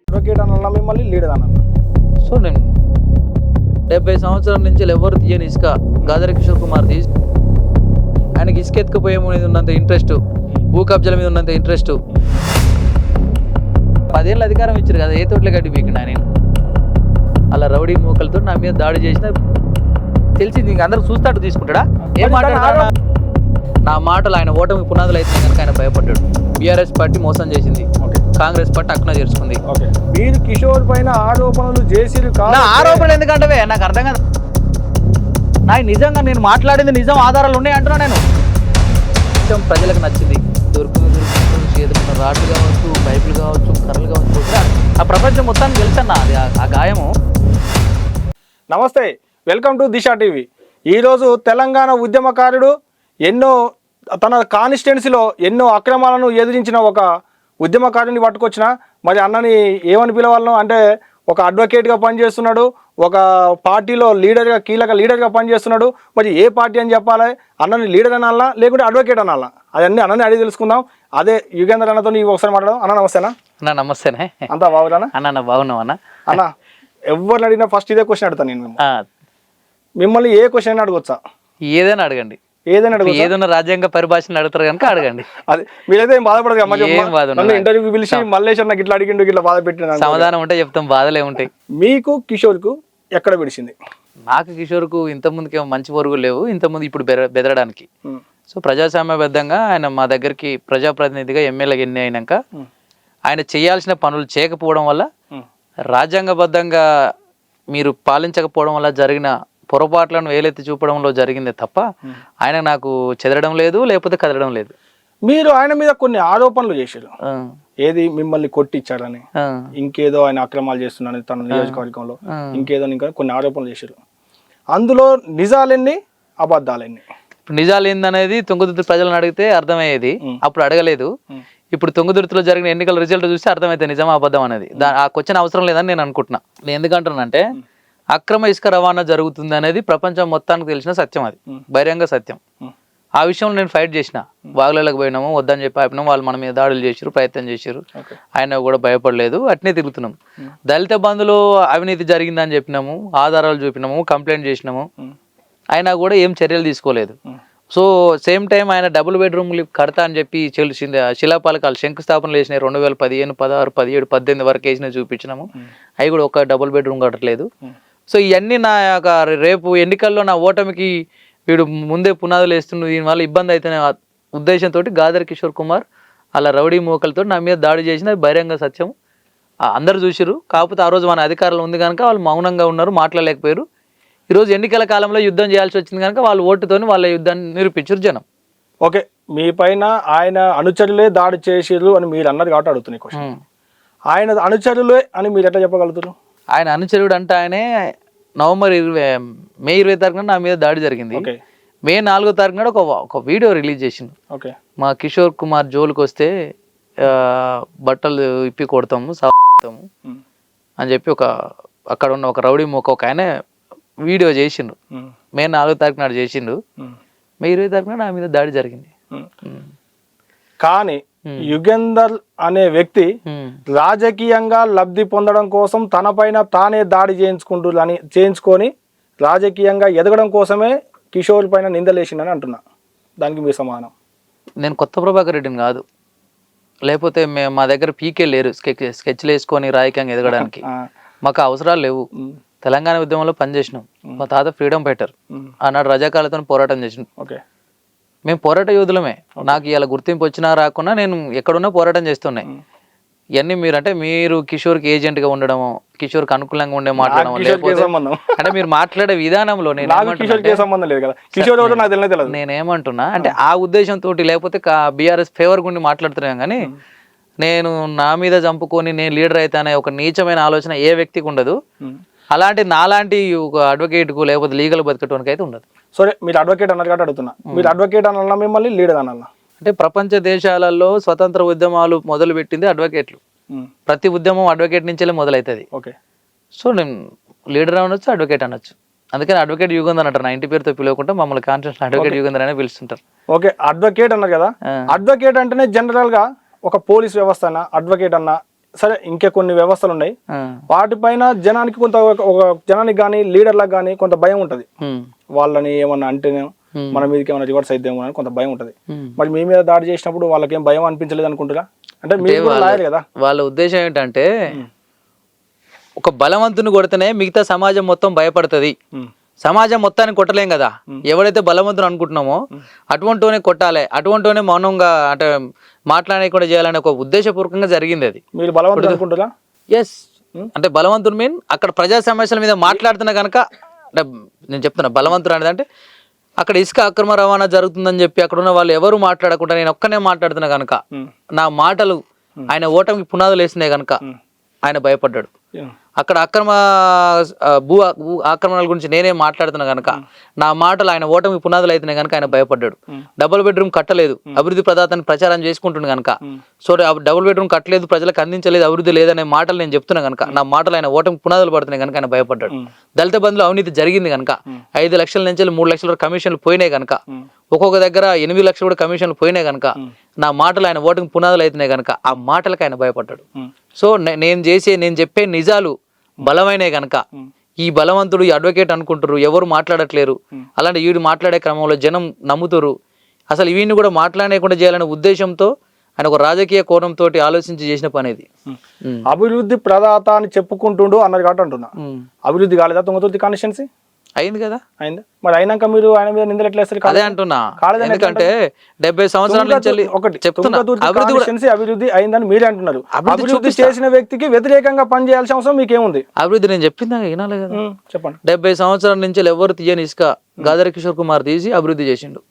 Advocate అన్న మిమ్మల్ని leader అన్న. సో నేను 70 సంవత్సరాల నుంచి ఎవరు తీయని ఇసుక గాదరి కిషోర్ కుమార్ తీసి ఆయనకి ఇసుక ఎత్తుకుపోయే మీద ఉన్నంత ఇంట్రెస్ట్, భూ కబ్జాల మీద ఉన్నంత ఇంట్రెస్ట్. 10 ఏళ్ళ అధికారం ఇచ్చారు కదా, ఏ తోటలే గడ్డి పీకినా నేను. అలా రౌడీ మూకలతో నా మీద దాడి చేసిన తెలిసింది. ఇంక అందరూ చూస్తాడు తీసుకుంటాడా ఏం మాట్లాడతాడా? నా మాటలు ఆయన ఓటమి పునాదులు అయితే కనుక ఆయన భయపడ్డాడు. బీఆర్ఎస్ పార్టీ మోసం చేసింది, కాంగ్రెస్ పార్టీ అక్కున చేర్చుకుంది. మీరు కిషోర్ పైన ఆరోపణలు చేసిరు. నా ఆరోపణలు ఎందుకంటే నాకు అర్థం కాదు. నాకు నిజంగా నేను మాట్లాడింది నిజం, ఆధారాలు ఉన్నాయి అంటున్నా నేను. నిజం ప్రజలకు నచ్చింది. దొరుకుతున్న చేతున్న రాడ్లు కావచ్చు, పైపులు కావచ్చు, కర్రలు కావచ్చు, ఆ ప్రపంచం మొత్తానికి తెలుసన్నా అది ఆ గాయము. నమస్తే, వెల్కమ్ టు దిశ టీవీ. ఈరోజు తెలంగాణ ఉద్యమకారుడు తన కాన్స్టిట్యున్సీలో ఎన్నో అక్రమాలను ఎదిరించిన ఒక ఉద్యమకారుని పట్టుకొచ్చిన. మరి అన్నని ఏమని పిలవాలను అంటే, ఒక అడ్వకేట్గా పనిచేస్తున్నాడు, ఒక పార్టీలో లీడర్గా కీలక లీడర్గా పనిచేస్తున్నాడు. మరి ఏ పార్టీ అని చెప్పాలి? అన్నని లీడర్ అనాలా లేకుంటే అడ్వకేట్ అనాలా? అవన్నీ అన్నని అడిగి తెలుసుకుందాం. అదే యుగేందర్ అన్నతో నీకు ఒకసారి మాట్లాడదాం. అన్న నమస్తేనా? అన్న నమస్తేనే. అంతా బాగున్నా అన్న? బాగున్నావు అన్న. అన్న ఎవరిని అడిగినా ఫస్ట్ ఇదే క్వశ్చన్ అడుగుతాను నేను. మిమ్మల్ని ఏ క్వశ్చన్ అడగొచ్చా? ఏదైనా అడగండి. ఏదైనా రాజ్యాంగ పరిభాషను అడుగుతారు కనుక అడగండి. అది మీరైతే ఏం బాధపడదు. ఇంటర్వ్యూకి పిలిచి మల్లేశ్వర్ నాకు ఇట్లా అడిగిండు, ఇట్లా బాధ పెట్టిన సమాధానం ఉంటే చెప్తాం, బాధలే ఉంటాయి. మీకు కిషోర్కు ఎక్కడ పిలిచింది? నాకు కిషోర్కు ఇంతకుముందుకి మంచి వరుగులు లేవు, ఇంతకుముందు ఇప్పుడు బెదరడానికి. సో ప్రజాస్వామ్యబద్ధంగా ఆయన మా దగ్గరికి ప్రజాప్రతినిధిగా ఎమ్మెల్యేగా ఎన్ని అయినాక ఆయన చేయాల్సిన పనులు చేయకపోవడం వల్ల, రాజ్యాంగబద్ధంగా మీరు పాలించకపోవడం వల్ల జరిగిన పొరపాట్లను వేలెత్తి చూపడంలో జరిగిందే తప్ప ఆయన నాకు చెదరడం లేదు, లేకపోతే కదలడం లేదు. మీరు ఆయన మీద కొన్ని ఆరోపణలు చేశారు. ఏది మిమ్మల్ని కొట్టిచ్చాడని, ఇంకేదో ఆయన అక్రమాలు చేస్తున్నాడని తన నియోజకవర్గంలో, ఇంకేదో ఇంకా కొన్ని ఆరోపణలు చేశారు. అందులో నిజాలెన్ని, అబద్ధాలెన్ని? ఇప్పుడు నిజాలు ఏందనేది తుంగతుర్తి ప్రజలను అడిగితే అర్థమయ్యేది, అప్పుడు అడగలేదు. ఇప్పుడు తుంగతుర్తిలో జరిగిన ఎన్నికల రిజల్ట్ చూస్తే అర్థమైతే నిజమా అబద్ధం అనేది. ఆ క్వశ్చన్ అవసరం లేదని నేను అనుకుంటున్నా. నేను ఎందుకంటున్నానంటే, అక్రమ ఇసుక రవాణా జరుగుతుంది అనేది ప్రపంచం మొత్తానికి తెలిసిన సత్యం, అది బహిరంగ సత్యం. ఆ విషయంలో నేను ఫైట్ చేసిన. వాగులకు పోయినాము, వద్దని చెప్పి ఆపినాము, వాళ్ళు మన మీద దాడులు చేసారు, ప్రయత్నం చేశారు, ఆయన కూడా భయపడలేదు, అట్నే తిరుగుతున్నాం. దళిత బంధులో అవినీతి జరిగిందని చెప్పినాము, ఆధారాలు చూపినాము, కంప్లైంట్ చేసినాము, అయినా కూడా ఏం చర్యలు తీసుకోలేదు. సో సేమ్ టైం ఆయన డబుల్ బెడ్రూమ్లు కడతా అని చెప్పి శిలాపాలకాలు శంకుస్థాపనలు వేసినాయి. 2015, 16, 17, 18 వరకు వేసినా చూపించినాము, అవి కూడా ఒక డబుల్ బెడ్రూమ్ కట్టలేదు. సో ఇవన్నీ నా యొక్క రేపు ఎన్నికల్లో నా ఓటమికి వీడు ముందే పునాదులు వేస్తున్న, దీనివల్ల ఇబ్బంది అవుతున్న ఉద్దేశంతో గాదరి కిషోర్ కుమార్ అలా రౌడీ మూకలతో నా మీద దాడి చేసిన బహిరంగ సత్యం. అందరు చూసిరు. కాకపోతే ఆ రోజు మన అధికారంలో ఉంది కనుక వాళ్ళు మౌనంగా ఉన్నారు, మాట్లాడలేకపోయారు. ఈరోజు ఎన్నికల కాలంలో యుద్ధం చేయాల్సి వచ్చింది కనుక వాళ్ళు ఓటుతోని వాళ్ళ యుద్ధాన్ని నిరూపించారు జనం. ఓకే, మీ పైన ఆయన అనుచరులే దాడి చేసిరు అని మీరు అన్నది కాబట్టి అడుగుతున్నాయి క్వశ్చన్. ఆయన అనుచరులే అని మీరు ఎట్లా చెప్పగలుగుతారు? ఆయన అనుచరుడు అంటే ఆయనే మే 20 తారీఖున నా మీద దాడి జరిగింది. మే 4వ తారీఖున ఒక వీడియో రిలీజ్ చేసిండు. మా కిషోర్ కుమార్ జోలికి వస్తే బట్టలు ఇప్పి కొడతాము, సాగుతాము అని చెప్పి అక్కడ ఉన్న ఒక రౌడీ మూక ఒక ఆయన వీడియో చేసిండు. మే 4వ తారీఖు నాడు చేసిండు. మే 20 తారీఖున నా మీద దాడి జరిగింది. కానీ యుగేందర్ అనే వ్యక్తి రాజకీయంగా లబ్ధి పొందడం కోసం తన పైన తానే దాడి చేయించుకొని రాజకీయంగా ఎదగడం కోసమే కిషోర్ పైన నిందలేసిందని అంటున్నా. దానికి మీ సమాధానం? నేను కొత్త ప్రభాకర్ రెడ్డిని కాదు, లేకపోతే మా దగ్గర పీకే లేరు స్కెచ్లు వేసుకొని రాజకీయంగా ఎదగడానికి. మాకు అవసరాలు లేవు. తెలంగాణ ఉద్యమంలో పనిచేసినాం. మా తాత ఫ్రీడమ్ ఫైటర్, ఆనాడు రజాకాలతో పోరాటం చేసినాం. మేము పోరాట యోధులమే. నాకు ఇలా గుర్తింపు వచ్చినా రాకున్నా నేను ఎక్కడున్నా పోరాటం చేస్తున్నాయి. ఇవన్నీ మీరు కిషోర్కి ఏజెంట్గా ఉండడము, కిషోర్కి అనుకూలంగా ఉండే మాట్లాడడం, లేకపోతే అంటే మీరు మాట్లాడే విధానంలో నేనేమంటున్నా అంటే ఆ ఉద్దేశంతో, లేకపోతే బీఆర్ఎస్ ఫేవర్ గుండి మాట్లాడుతున్నాం. కానీ నేను నా మీద చంపుకొని నేను లీడర్ అవుతానే ఒక నీచమైన ఆలోచన ఏ వ్యక్తికి ఉండదు. అలాంటి నాలాంటి ఒక అడ్వకేట్కు లేకపోతే లీగల్ బతకటానికి అయితే ఉండదు. సరే, మీరు అడ్వకేట్ అన్నారు కాబట్టి అడుగుతున్నా. మీరు అడ్వకేట్ అనాలన్నా మిమ్మల్ని లీడర్ అనాలన్నా? అంటే ప్రపంచ దేశాలలో స్వతంత్ర ఉద్యమాలు మొదలు పెట్టింది అడ్వకేట్లు. ప్రతి ఉద్యమం అడ్వకేట్ నుంచే మొదలవుతుంది. సో నేను లీడర్ అనొచ్చు, అడ్వకేట్ అనొచ్చు, అందుకని అడ్వకేట్ యుగంధర్ అంటారు, నా ఇంటి పేరుతో పిలవకుండా మమ్మల్ని కాన్స్టిట్యూషన్ అడ్వకేట్ యుగంధర్ అనే పిలుస్తుంటారు. ఓకే, అడ్వకేట్ అన్నారు కదా, అడ్వకేట్ అంటేనే జనరల్ గా ఒక పోలీస్ వ్యవస్థ అన్న అడ్వకేట్ అన్న సరే ఇంకా కొన్ని వ్యవస్థలు ఉన్నాయి, వాటిపైన జనానికి కొంత ఒక జనానికి కానీ లీడర్లకు కానీ కొంత భయం ఉంటది. వాళ్ళని ఏమన్నా అంటేనే మన మీదకి ఏమైనా రివర్స్ అయితేమో అని కొంత భయం ఉంటది. మరి మీ మీద దాడి చేసినప్పుడు వాళ్ళకి ఏం భయం అనిపించలేదు అనుకుంటారా? అంటే మీరు కూడా లాయర్ కదా. వాళ్ళ ఉద్దేశం ఏంటంటే ఒక బలవంతుని కొడితేనే మిగతా సమాజం మొత్తం భయపడుతుంది, సమాజం మొత్తాన్ని కొట్టలేం కదా, ఎవడైతే బలవంతుని అనుకుంటున్నామో అటువంటినే కొట్టాలి, అటువంటినే మౌనంగా అంటే మాట్లాడకుండా చేయాలనే ఒక ఉద్దేశపూర్వకంగా జరిగింది అది. మీరు బలవంతుడు అనుకుంటారా? ఎస్, అంటే బలవంతుడు మీన్ అక్కడ ప్రజా సమస్యల మీద మాట్లాడుతున్నా కనుక, అంటే నేను చెప్తున్నా బలవంతుడు అనేది అంటే అక్కడ ఇసుక అక్రమ రవాణా జరుగుతుందని చెప్పి అక్కడ ఉన్న వాళ్ళు ఎవరు మాట్లాడకుండా నేను ఒక్కనే మాట్లాడుతున్నా కనుక, నా మాటలు ఆయన ఓటమికి పునాదులు వేసినాయి కనుక ఆయన భయపడ్డాడు. అక్కడ భూ ఆక్రమణల గురించి నేనే మాట్లాడుతున్నా కనుక నా మాటలు ఆయన ఓటమికి పునాదులు అయితేనే కనుక ఆయన భయపడ్డాడు. డబుల్ బెడ్రూమ్ కట్టలేదు, అభివృద్ధి ప్రదాతని ప్రచారం చేసుకుంటుంది కనుక, సో డబుల్ బెడ్రూమ్ కట్టలేదు, ప్రజలకు అందించలేదు, అభివృద్ధి లేదనే మాటలు నేను చెప్తున్నా కనుక నా మాటలు ఆయన ఓటమికి పునాదులు పడుతున్నాయి కనుక ఆయన భయపడ్డాడు. దళిత బంధులో అవినీతి జరిగింది కనుక 5 లక్షల నుంచి 3 లక్షల వరకు కమిషన్లు పోయినాయి కనుక, ఒక్కొక్క దగ్గర 8 లక్షలు కూడా కమిషన్లు పోయినాయి కనుక నా మాటలు ఆయన ఓటమికి పునాదులు అవుతున్నాయి కనుక ఆ మాటలకు ఆయన భయపడ్డాడు. సో నేను చెప్పే నిజాలు బలమైనవి కనుక ఈ బలవంతుడు ఈ అడ్వకేట్ అనుకుంటారు, ఎవరు మాట్లాడట్లేరు, అలాంటి వీడు మాట్లాడే క్రమంలో జనం నమ్ముతారు, అసలు వీడిని కూడా మాట్లాడకుండా చేయాలనే ఉద్దేశంతో ఆయన ఒక రాజకీయ కోణంతో ఆలోచించి చేసిన పని ఇది. అభివృద్ధి ప్రదాత అని చెప్పుకుంటుండు అన్నది కాబట్టి అంటున్నా, అభివృద్ధి కాలేదా తుంగతుర్తి కాన్స్టిట్యున్సీ? అయింది కదా, అయింది. మరి అయినాక మీరు ఆయన మీద నిందలు ఎట్లా వేస్తారు? అదే అంటున్నా, ఎందుకంటే 70 సంవత్సరాల నుంచి ఒకటి చెప్తున్నా అభివృద్ధి అయిందని మీరే అంటున్నారు. అభివృద్ధి చేసిన వ్యక్తికి వ్యతిరేకంగా పనిచేయాల్సిన అవసరం మీకేముంది? అభివృద్ధి నేను చెప్పిందా వినాలి కదా, చెప్పండి. 70 సంవత్సరాల నుంచి ఎవరు తీయని ఇసుక గాదర కిషోర్ కుమార్ తీసి అభివృద్ధి చేసిండు.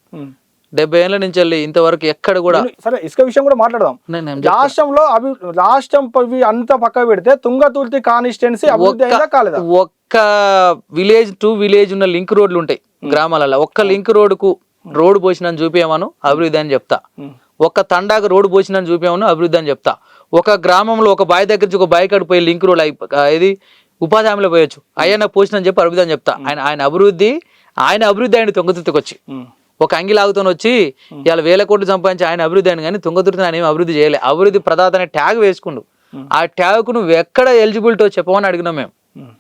70 ఏళ్ల నుంచి వెళ్ళి ఇంతవరకు ఎక్కడ కూడా. సరే, ఇసుక విషయం కూడా మాట్లాడదాం. రాష్ట్రంలో రాష్ట్రం అంతా పక్క పెడితే తుంగతుర్తి కాన్స్టిట్యున్సీ అభివృద్ధి అయిందా కాలేదా? ఒక్క విలేజ్ టు విలేజ్ ఉన్న లింక్ రోడ్లు ఉంటాయి గ్రామాలలో, ఒక్క లింక్ రోడ్డు పోసినని చూపించమను అభివృద్ధి అని చెప్తా, ఒక్క తండాకు రోడ్డు పోసినని చూపించమను అభివృద్ధి అని చెప్తా, ఒక గ్రామంలో ఒక బావి దగ్గర నుంచి ఒక బావి కాడికి పోయి లింక్ రోడ్ ఇది ఉపాధి హామీలో పోయొచ్చు అయ్యన్న పోసినని చెప్పి అభివృద్ధి అని చెప్తా. ఆయన అభివృద్ధి అయింది తుంగతుర్తికి వచ్చి, ఒక అంగిలాగుతో వచ్చి ఇవాళ 1000 కోట్లు సంపాదించి ఆయన అభివృద్ధి అయిన కానీ తుంగతుర్తిని ఆయన ఏమి అభివృద్ధి చేయలే. అభివృద్ధి ప్రదాత అనే ట్యాగ్ వేసుకుండు, ఆ ట్యాగ్కు నువ్వు ఎక్కడ ఎలిజిబిలిటీ చెప్పమని అడిగినాం మేము,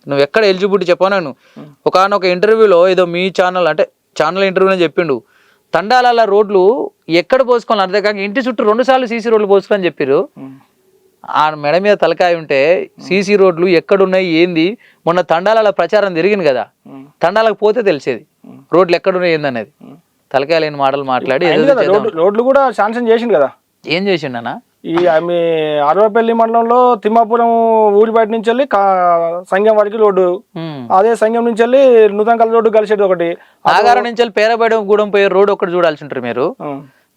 నువ్వు ఎక్కడ ఎలిజిబిలిటీ చెప్పను. ఒకనొక ఇంటర్వ్యూలో ఏదో మీ ఛానల్ ఇంటర్వ్యూలో చెప్పిండు, తండాల రోడ్లు ఎక్కడ పోసుకోవాలి అర్థం కాక ఇంటి చుట్టూ 2 సార్లు సీసీ రోడ్లు పోసుకోని చెప్పారు. ఆ మెడ మీద తలకాయ ఉంటే సీసీ రోడ్లు ఎక్కడున్నాయి ఏంది, మొన్న తండాల ప్రచారం జరిగింది కదా, తండాలకు పోతే తెలిసేది రోడ్లు ఎక్కడున్నాయి ఏందనేది. తలకాయ లేని మాటలు మాట్లాడి రోడ్లు కూడా శాంక్షన్ చేసిండు కదా. ఏం చేసిండు అన్న? ఈ మీ అరవపల్లి మండలంలో తిమ్మాపురం ఊరి బయట నుంచి వెళ్ళి సంఘం వాడికి రోడ్డు, అదే సంఘం నుంచి వెళ్ళి నూతన రోడ్డు కలిసేది ఒకటి, నాగారం నుంచి వెళ్ళి పేరబడి గూడెం పోయే రోడ్డు ఒకటి చూడాల్సి ఉంటారు మీరు,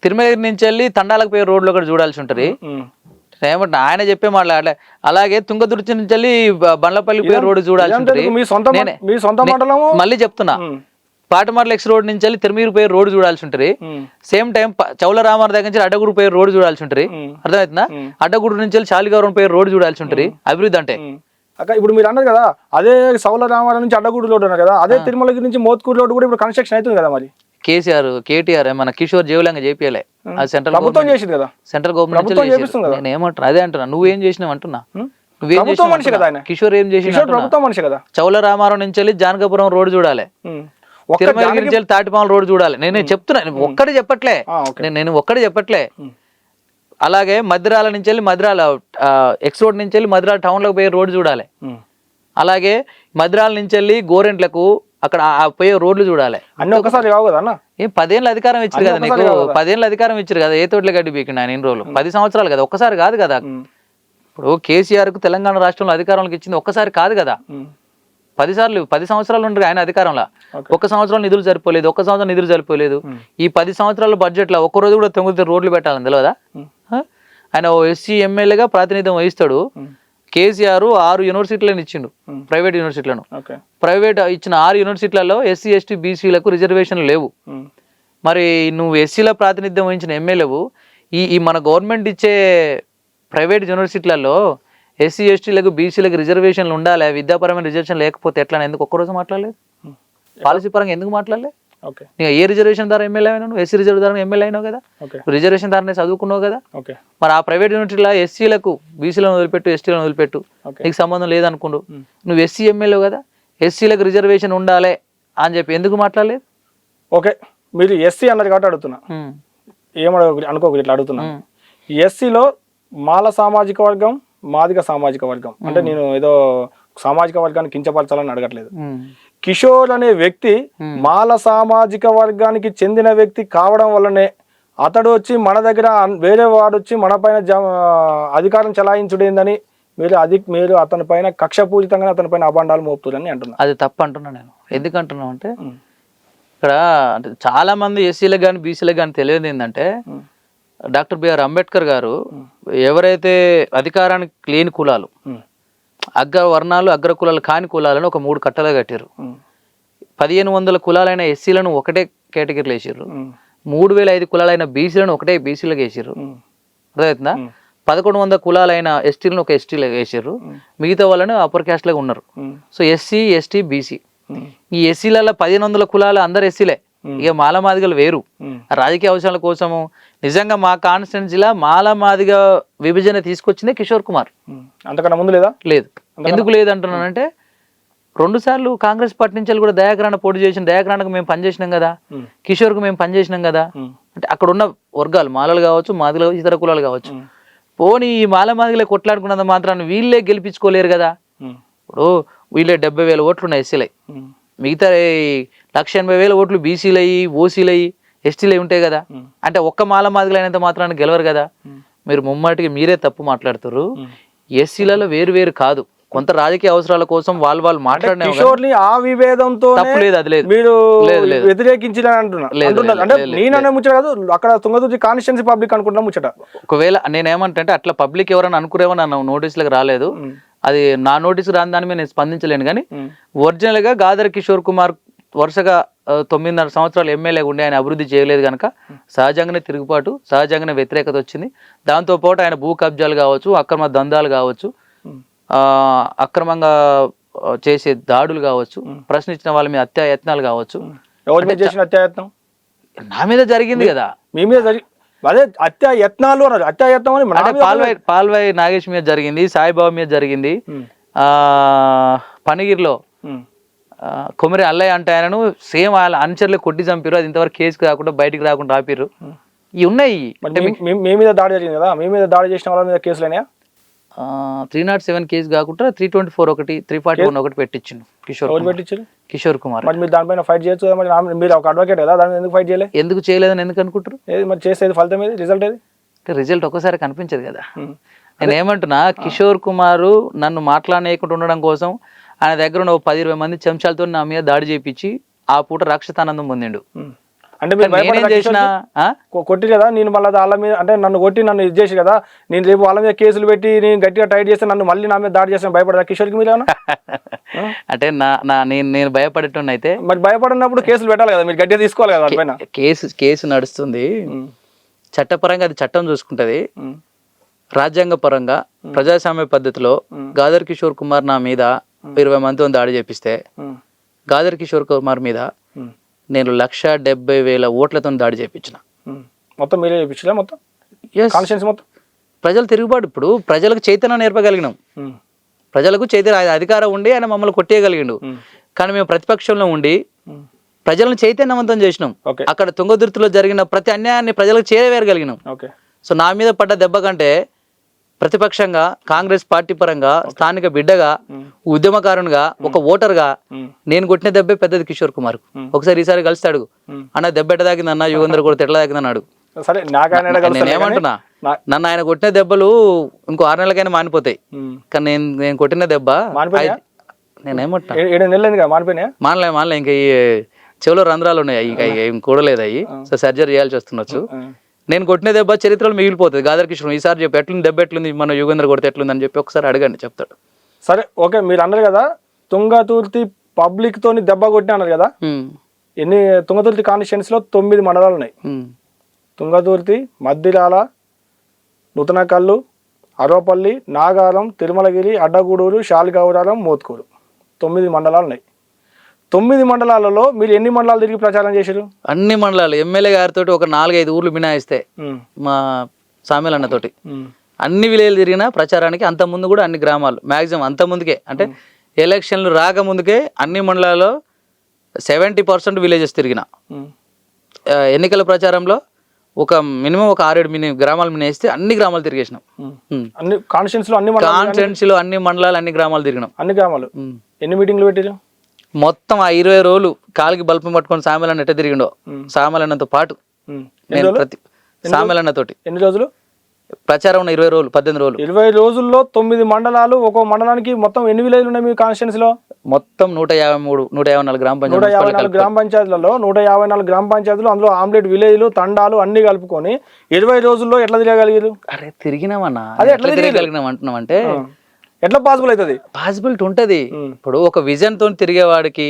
తిరుమల నుంచి వెళ్ళి తండాలకు పోయే రోడ్లు ఒకటి చూడాల్సి ఉంటుంది. ఏమంటే ఆయన చెప్పే మాట్లాడలే. అలాగే తుంగతుర్తి నుంచి వెళ్ళి బండ్లపల్లి పోయే రోడ్డు చూడాల్సి ఉంటుంది. మళ్ళీ చెప్తున్నా, పాటమార్ల ఎక్స్ రోడ్ నుంచి వెళ్ళి తిరుమూరు పోయే రోడ్డు చూడాల్సి ఉంటుంది. సేమ్ టైం చౌల రామార్ దగ్గర నుంచి అడ్డగూడు పోయే రోడ్డు చూడాల్సి ఉంటుంది. అర్థమవుతుందా? అడ్డగూడు నుంచి వెళ్ళి చాలిగౌరవం పోయే రోడ్డు చూడాల్సి ఉంటుంది. అభివృద్ధి అంటే అక్క ఇప్పుడు మీరు అన్నారు కదా, అదే సౌల రామారం నుంచి అడ్డగూడు రోడ్డు అన్నారు కదా, అదే తిరుమలగిరి నుంచి మోత్కూరు రోడ్డు కూడా ఇప్పుడు కన్స్ట్రక్షన్ అవుతుంది కదా. మరి కేటీఆర్ మన కిషోర్ జేవులంగా చేపియలే, అది సెంట్రల్ ప్రభుత్వం చేసింది కదా, సెంట్రల్ గవర్నమెంట్. నేను ఏమంటున్నా అదే అంటున్నా, నువ్వేం చేసినావు అంటున్నా, కిషోర్ ఏం చేసిన? చౌల రామారం నుంచి వెళ్ళి జానకాపురం రోడ్డు చూడాలి, తిరుమలగిరి నుంచి వెళ్ళి తాటిపాలెం రోడ్డు చూడాలి. నేను చెప్తున్నా, ఒక్కడే చెప్పట్లే. అలాగే మద్రాల నుంచి వెళ్ళి మద్రాల ఎక్స్ రోడ్ నుంచి వెళ్ళి మద్రాల టౌన్ లోకి పోయే రోడ్డు చూడాలి. అలాగే మద్రాల నుంచి వెళ్ళి గోరెంట్లకు అక్కడ పోయే రోడ్లు చూడాలి. అన్ని ఒకసారి కావు కదా. ఏం 10 ఏళ్ళు అధికారం ఇచ్చారు కదా నీకు, 10 ఏళ్ళు అధికారం ఇచ్చారు కదా, ఏ తోటలో గడ్డి బీకిండు ఆయన ఎన్ని రోజులు? 10 సంవత్సరాలు కదా, ఒక్కసారి కాదు కదా. ఇప్పుడు కేసీఆర్ కు తెలంగాణ రాష్ట్రంలో అధికారంలోకి ఇచ్చింది ఒక్కసారి కాదు కదా, 10 సంవత్సరాలు ఉండరు ఆయన అధికారంలో. 1 సంవత్సరం నిధులు సరిపోలేదు, 1 సంవత్సరం నిధులు సరిపోలేదు. ఈ 10 సంవత్సరాల బడ్జెట్ లో ఒక్కరోజు కూడా తుంగతుర్తి రోడ్లు పెట్టాలని తెలియదా? ఆయన ఎస్సీ ఎమ్మెల్యేగా ప్రాతినిధ్యం వహిస్తాడు. కేసీఆర్ 6 యూనివర్సిటీలను ఇచ్చిండు, ప్రైవేట్ యూనివర్సిటీలను. ప్రైవేట్ ఇచ్చిన 6 యూనివర్సిటీలలో ఎస్సీ ఎస్టీ బీసీలకు రిజర్వేషన్లు లేవు. మరి నువ్వు ఎస్సీల ప్రాతినిధ్యం వహించిన ఎమ్మెల్యేవు, ఈ మన గవర్నమెంట్ ఇచ్చే ప్రైవేట్ యూనివర్సిటీలలో ఎస్సీ ఎస్టీలకు బీసీలకు రిజర్వేషన్లు ఉండాలి, విద్యాపరమైన రిజర్వేషన్ లేకపోతే ఎట్లా? ఎందుకు ఒక్కరోజు మాట్లాడలేదు? పాలసీ పరంగా ఎందుకు మాట్లాడలే? ఓకే నీకు ఏ రిజర్వేషన్ ద్వారా ఎమ్మెల్యే అయినావు? ఎస్సీ రిజర్వ్ ద్వారా ఎమ్మెల్యే అయినావు కదా, ఓకే రిజర్వేషన్ ద్వారానే చదువుకున్నావు కదా. ఓకే మరి ఆ ప్రైవేట్ యూనివర్సిటీలో ఎస్సీలకు బీసీలను వదిలిపెట్టు, ఎస్టీలను వదిలిపెట్టు, ఓకే నీకు సంబంధం లేదనుకుండు. నువ్వు ఎస్సీ ఎమ్మెల్యే కదా, ఎస్సీలకు రిజర్వేషన్ ఉండాలి అని చెప్పి ఎందుకు మాట్లాడలేదు? ఓకే మీరు ఎస్సీ అన్నారు కాబట్టి అడుగుతున్నా, అనుకోకూడదు ఇట్లా అడుగుతున్నా. ఎస్సీలో మాల సామాజిక వర్గం, మాదిగ సామాజిక వర్గం, అంటే నేను ఏదో సామాజిక వర్గాన్ని కించపరచాలని అడగట్లేదు. కిషోర్ అనే వ్యక్తి మాల సామాజిక వర్గానికి చెందిన వ్యక్తి కావడం వల్లనే అతడు వచ్చి మన దగ్గర వేరే వాడు వచ్చి మన పైన అధికారం చలాయించుడేందని మీరు అతని పైన కక్షపూరితంగా అతని పైన అభాండాలు మోపుతారని అంటున్నా. అది తప్పు అంటున్నా నేను. ఎందుకు అంటున్నావు అంటే ఇక్కడ అంటే చాలా మంది ఎస్సీలకు కానీ బీసీలకు కానీ తెలియదు ఏంటంటే డాక్టర్ బిఆర్ అంబేద్కర్ గారు ఎవరైతే అధికారానికి లేని కులాలు, అగ్ర వర్ణాలు, అగ్ర కులాలు కాని కులాలను ఒక 3 కట్టలు కట్టారు. 1500 కులాలైన ఎస్సీలను ఒకటే కేటగిరీలు వేసారు. 3005 కులాలైన బీసీలను ఒకటే బీసీలకు వేసారు. అర్థమవుతుందా? 1100 కులాలైన ఎస్టీలను ఒక ఎస్టీలకు వేసారు. మిగతా వాళ్ళని అప్పర్ క్యాస్ట్ లాగా ఉన్నారు. సో ఎస్సీ, ఎస్టీ, బీసీ, ఈ ఎస్సీలలో 1500 కులాలు అందరు ఎస్సీలే. ఇక మాలమాదిగలు వేరు. రాజకీయ అవసరాల కోసము నిజంగా మా కాన్స్టిట్యున్సీలో మాలమాదిగ విభజన తీసుకొచ్చిందే కిషోర్ కుమార్. అంతకన్నా ముందు లేదా? లేదు. ఎందుకు లేదంటున్నానంటే 2 సార్లు కాంగ్రెస్ పార్టీ నుంచి కూడా దయాకరణ పోటీ చేసిన, దయాకరణకు మేము పనిచేసినాం కదా, కిషోర్కు మేము పనిచేసినాం కదా. అంటే అక్కడ ఉన్న వర్గాలు మాలలు కావచ్చు, మాదిగలు కావచ్చు, ఇతర కులాలు కావచ్చు, పోనీ ఈ మాలమాదిగలే కొట్లాడుకున్నంత మాత్రాన్ని వీళ్ళే గెలిపించుకోలేరు కదా. ఇప్పుడు వీళ్ళే 70,000 ఓట్లు ఉన్నాయి ఎస్సీలై, మిగతా 180,000 ఓట్లు బీసీలయ్యి, ఓసీలయ్యి, ఎస్టీలై ఉంటాయి కదా. అంటే ఒక్క మాలమాదిగలైనంత మాత్రాన్ని గెలవరు కదా. మీరు ముమ్మాటికి మీరే తప్పు మాట్లాడుతారు. ఎస్సీలలో వేరు వేరు కాదు, కొంత రాజకీయ అవసరాల కోసం వాళ్ళు మాట్లాడిన ఆ విభేదంతో తప్పు లేదు. అది లేదు, మీరు వ్యతిరేకించిన అంటున్నా. అంటే నేననే ముచ్చట కాదు, అక్కడ తుంగతుర్తి కాన్స్టిట్యున్సీ పబ్లిక్ అనుకుంటున్నా ముచ్చట. ఒకవేళ నేనేమంటే అట్లా పబ్లిక్ ఎవరైనా అనుకునేవో నా నోటీసులకు రాలేదు, అది నా నోటీసు రాని దాని మీద నేను స్పందించలేను. కానీ ఒరిజినల్ గా గాదర్ కిషోర్ కుమార్ వరుసగా 9.5 సంవత్సరాలు ఎమ్మెల్యే ఉండి ఆయన అభివృద్ధి చేయలేదు కనుక సహజంగానే తిరుగుబాటు, సహజంగానే వ్యతిరేకత వచ్చింది. దాంతోపాటు ఆయన భూ కబ్జాలు కావచ్చు, అక్రమ దందాలు కావచ్చు, అక్రమంగా చేసే దాడులు కావచ్చు, ప్రశ్నించిన వాళ్ళ మీద హత్యాయత్నాలు కావచ్చు. ఎవరి మీద చేసిన హత్యాయత్నం? నా మీద జరిగింది కదా. మీ మీద అదే హత్యాయత్నాలు అన్నారు. హత్యాయత్నం అని పాల్వాయి నాగేష్ మీద జరిగింది, సాయిబాబా మీద జరిగింది, పనిగిరిలో కొమరి అల్లయ్య అంటే ఆయనను సేమ్ వాళ్ళ అనుచరులు కొట్టి చంపారు. అది ఇంతవరకు కేసుకు రాకుండా బయటికి రాకుండా ఆపిర్రు. ఇవి ఉన్నాయి. మీ మీద దాడి జరిగింది కదా, మీ మీద దాడి చేసిన వాళ్ళ మీద కేసులైనా 307 కేసు కాకుండా 324 ఒకటి, 341 ఒకటి పెట్టించిండు కిషోర్ కుమార్. మరి మీరు దానిపైన ఫైట్ చేయొచ్చు కదా. మరి మీరు ఒక అడ్వకేట్ కదా, దాని ఎందుకు ఫైట్ చేయలేదు? ఎందుకు చేయలేదని ఎందుకు అనుకుంటారు? మరి చేసేది ఫలితం ఏది, రిజల్ట్ ఏది? రిజల్ట్ ఒకసారి కనిపించదు కదా. నేను ఏమంటున్నా, కిషోర్ కుమారు నన్ను మాట్లాడలేకుండా ఉండడం కోసం ఆయన దగ్గర ఉన్న 10-20 మంది చెంచాలతో నా మీద దాడి చేయించి ఆ పూట రాక్షసానందం పొందిండు. అంటే కొట్టి కదా, నేను మళ్ళీ వాళ్ళ మీద అంటే నన్ను కొట్టి నన్ను ఇది చేసి కదా, నేను రేపు వాళ్ళ మీద కేసులు పెట్టి నేను గట్టిగా టైట్ చేస్తే నన్ను మళ్ళీ నా మీద దాడి చేస్తాను భయపడదా కిషోర్కి మీరు? అంటే నేను భయపడేటోని అయితే మరి భయపడినప్పుడు కేసులు పెట్టాలి కదా, మీరు గట్టిగా తీసుకోవాలి కదా దానిపైన. కేసు నడుస్తుంది, చట్టపరంగా అది చట్టం చూసుకుంటది. రాజ్యాంగ పరంగా ప్రజాస్వామ్య పద్ధతిలో గాదర్ కిషోర్ కుమార్ నా మీద 20 మందితో దాడి చేపిస్తే గాదర్ కిషోర్ కుమార్ మీద నేను 170,000 ఓట్లతో దాడి చేయించిన. మొత్తం మీరే చేయించలే? మొత్తం మొత్తం ప్రజలు తిరుగుబాటు. ఇప్పుడు ప్రజలకు చైతన్యం నేర్పగలిగినాం, ప్రజలకు చైతన్య అధికారం ఉండి ఆయన మమ్మల్ని కొట్టేయగలిగిండు. కానీ మేము ప్రతిపక్షంలో ఉండి ప్రజలను చైతన్యవంతం చేసినాం. అక్కడ తుంగతుర్తిలో జరిగిన ప్రతి అన్యాయాన్ని ప్రజలకు చేరవేరగలిగినాం. సో నా మీద పడ్డ దెబ్బ కంటే ప్రతిపక్షంగా, కాంగ్రెస్ పార్టీ పరంగా, స్థానిక బిడ్డగా, ఉద్యమకారునిగా, ఒక ఓటర్గా నేను కొట్టిన దెబ్బే పెద్దది కిషోర్ కుమార్. ఒకసారి ఈసారి కలిసి అడుగు, అన్న దెబ్బ ఎట్ట తాకిందన్న, యుగంధర్ కూడా ఎట్లా తాకిందని అడుగు. నేనేమంటున్నా, నన్ను ఆయన కొట్టిన దెబ్బలు ఇంకో 6 నెలలకైనా మానిపోతాయి. కానీ నేను కొట్టిన దెబ్బ నేనేమంటున్నా మానలే ఇంకా ఈ చెవులో రంధ్రాలు ఉన్నాయి, ఇక ఏం కూడలేదు అయ్యి. సో సర్జరీ చేయాల్సి వస్తుండొచ్చు. నేను కొట్టిన దెబ్బ చరిత్రలో మిగిలిపోతుంది. గాదర్ కిషోర్ ఈసారి చెప్పి ఎట్లుంది దెబ్బ, ఎట్లుంది మన యుగేంద్ర కొడితే ఎట్లుంది అని చెప్పి ఒకసారి అడగండి, చెప్తాడు. సరే ఓకే, మీరు అన్నారు కదా తుంగతుర్తి పబ్లిక్ తోని దెబ్బ కొట్టిన అన్నారు కదా. తుంగతుర్తి కాన్స్టిట్యున్సీ లో 9 మండలాలు ఉన్నాయి. తుంగతుర్తి, మద్దిరాల, నూతనకల్లు, అరవపల్లి, నాగారం, తిరుమలగిరి, అడ్డగూడూరు, శాలిగౌరారం, మోత్కూరు, 9 మండలాలు ఉన్నాయి. 9 మండలాలలో మీరు ఎన్ని మండలాలు తిరిగి ప్రచారం చేశారు? అన్ని మండలాలు ఎమ్మెల్యే గారితో ఒక 4-5 ఊర్లు మినాయిస్తే మా సామెల్ అన్నతోటి అన్ని విలేజ్లు తిరిగిన ప్రచారానికి. అంత ముందు కూడా అన్ని గ్రామాలు మ్యాక్సిమం అంత ముందుకే అంటే ఎలక్షన్లు రాకముందుకే అన్ని మండలాల్లో 70% విలేజెస్ తిరిగిన. ఎన్నికల ప్రచారంలో ఒక మినిమం ఒక 6-7 గ్రామాలు మినేస్తే అన్ని గ్రామాలు తిరిగేసినాం. అన్ని కాన్స్టిట్యూన్సీలో అన్ని మండలాలు అన్ని గ్రామాలు తిరిగినాం. అన్ని గ్రామాలు ఎన్ని మీటింగ్లు పెట్టారు? మొత్తం ఆ 20 రోజులు కాలికి బల్పం పట్టుకొని సామెలన్న ఎట్ట తిరిగిండో సామెలన్నతో పాటు నేను సామెలన్నతోటి. ఎన్ని రోజులు ప్రచారం ఉన్న 20 రోజులు 18 రోజులు 20 రోజుల్లో 9 మండలాలు. ఒక్కో మండలానికి మొత్తం ఎన్ని విలేజ్లు ఉన్నాయి మీ కాన్స్టిట్యూన్సీలో? మొత్తం 154 గ్రామ పంచాయతీ 154 గ్రామ పంచాయతీలలో 154 గ్రామ పంచాయతీలు, అందులో ఆమ్లెట్ విలేజ్లు తండాలు అన్ని కలుపుకొని 20 రోజుల్లో ఎట్లా తిరగలిగారు? అరే తిరిగినామన్నా, అదే ఎట్లా తిరగలిగినాం అంటున్నాం అంటే ఎట్లా పాసిబుల్ అవుతుంది? పాసిబిలిటీ ఉంటది. ఇప్పుడు ఒక విజన్ తో తిరిగేవాడికి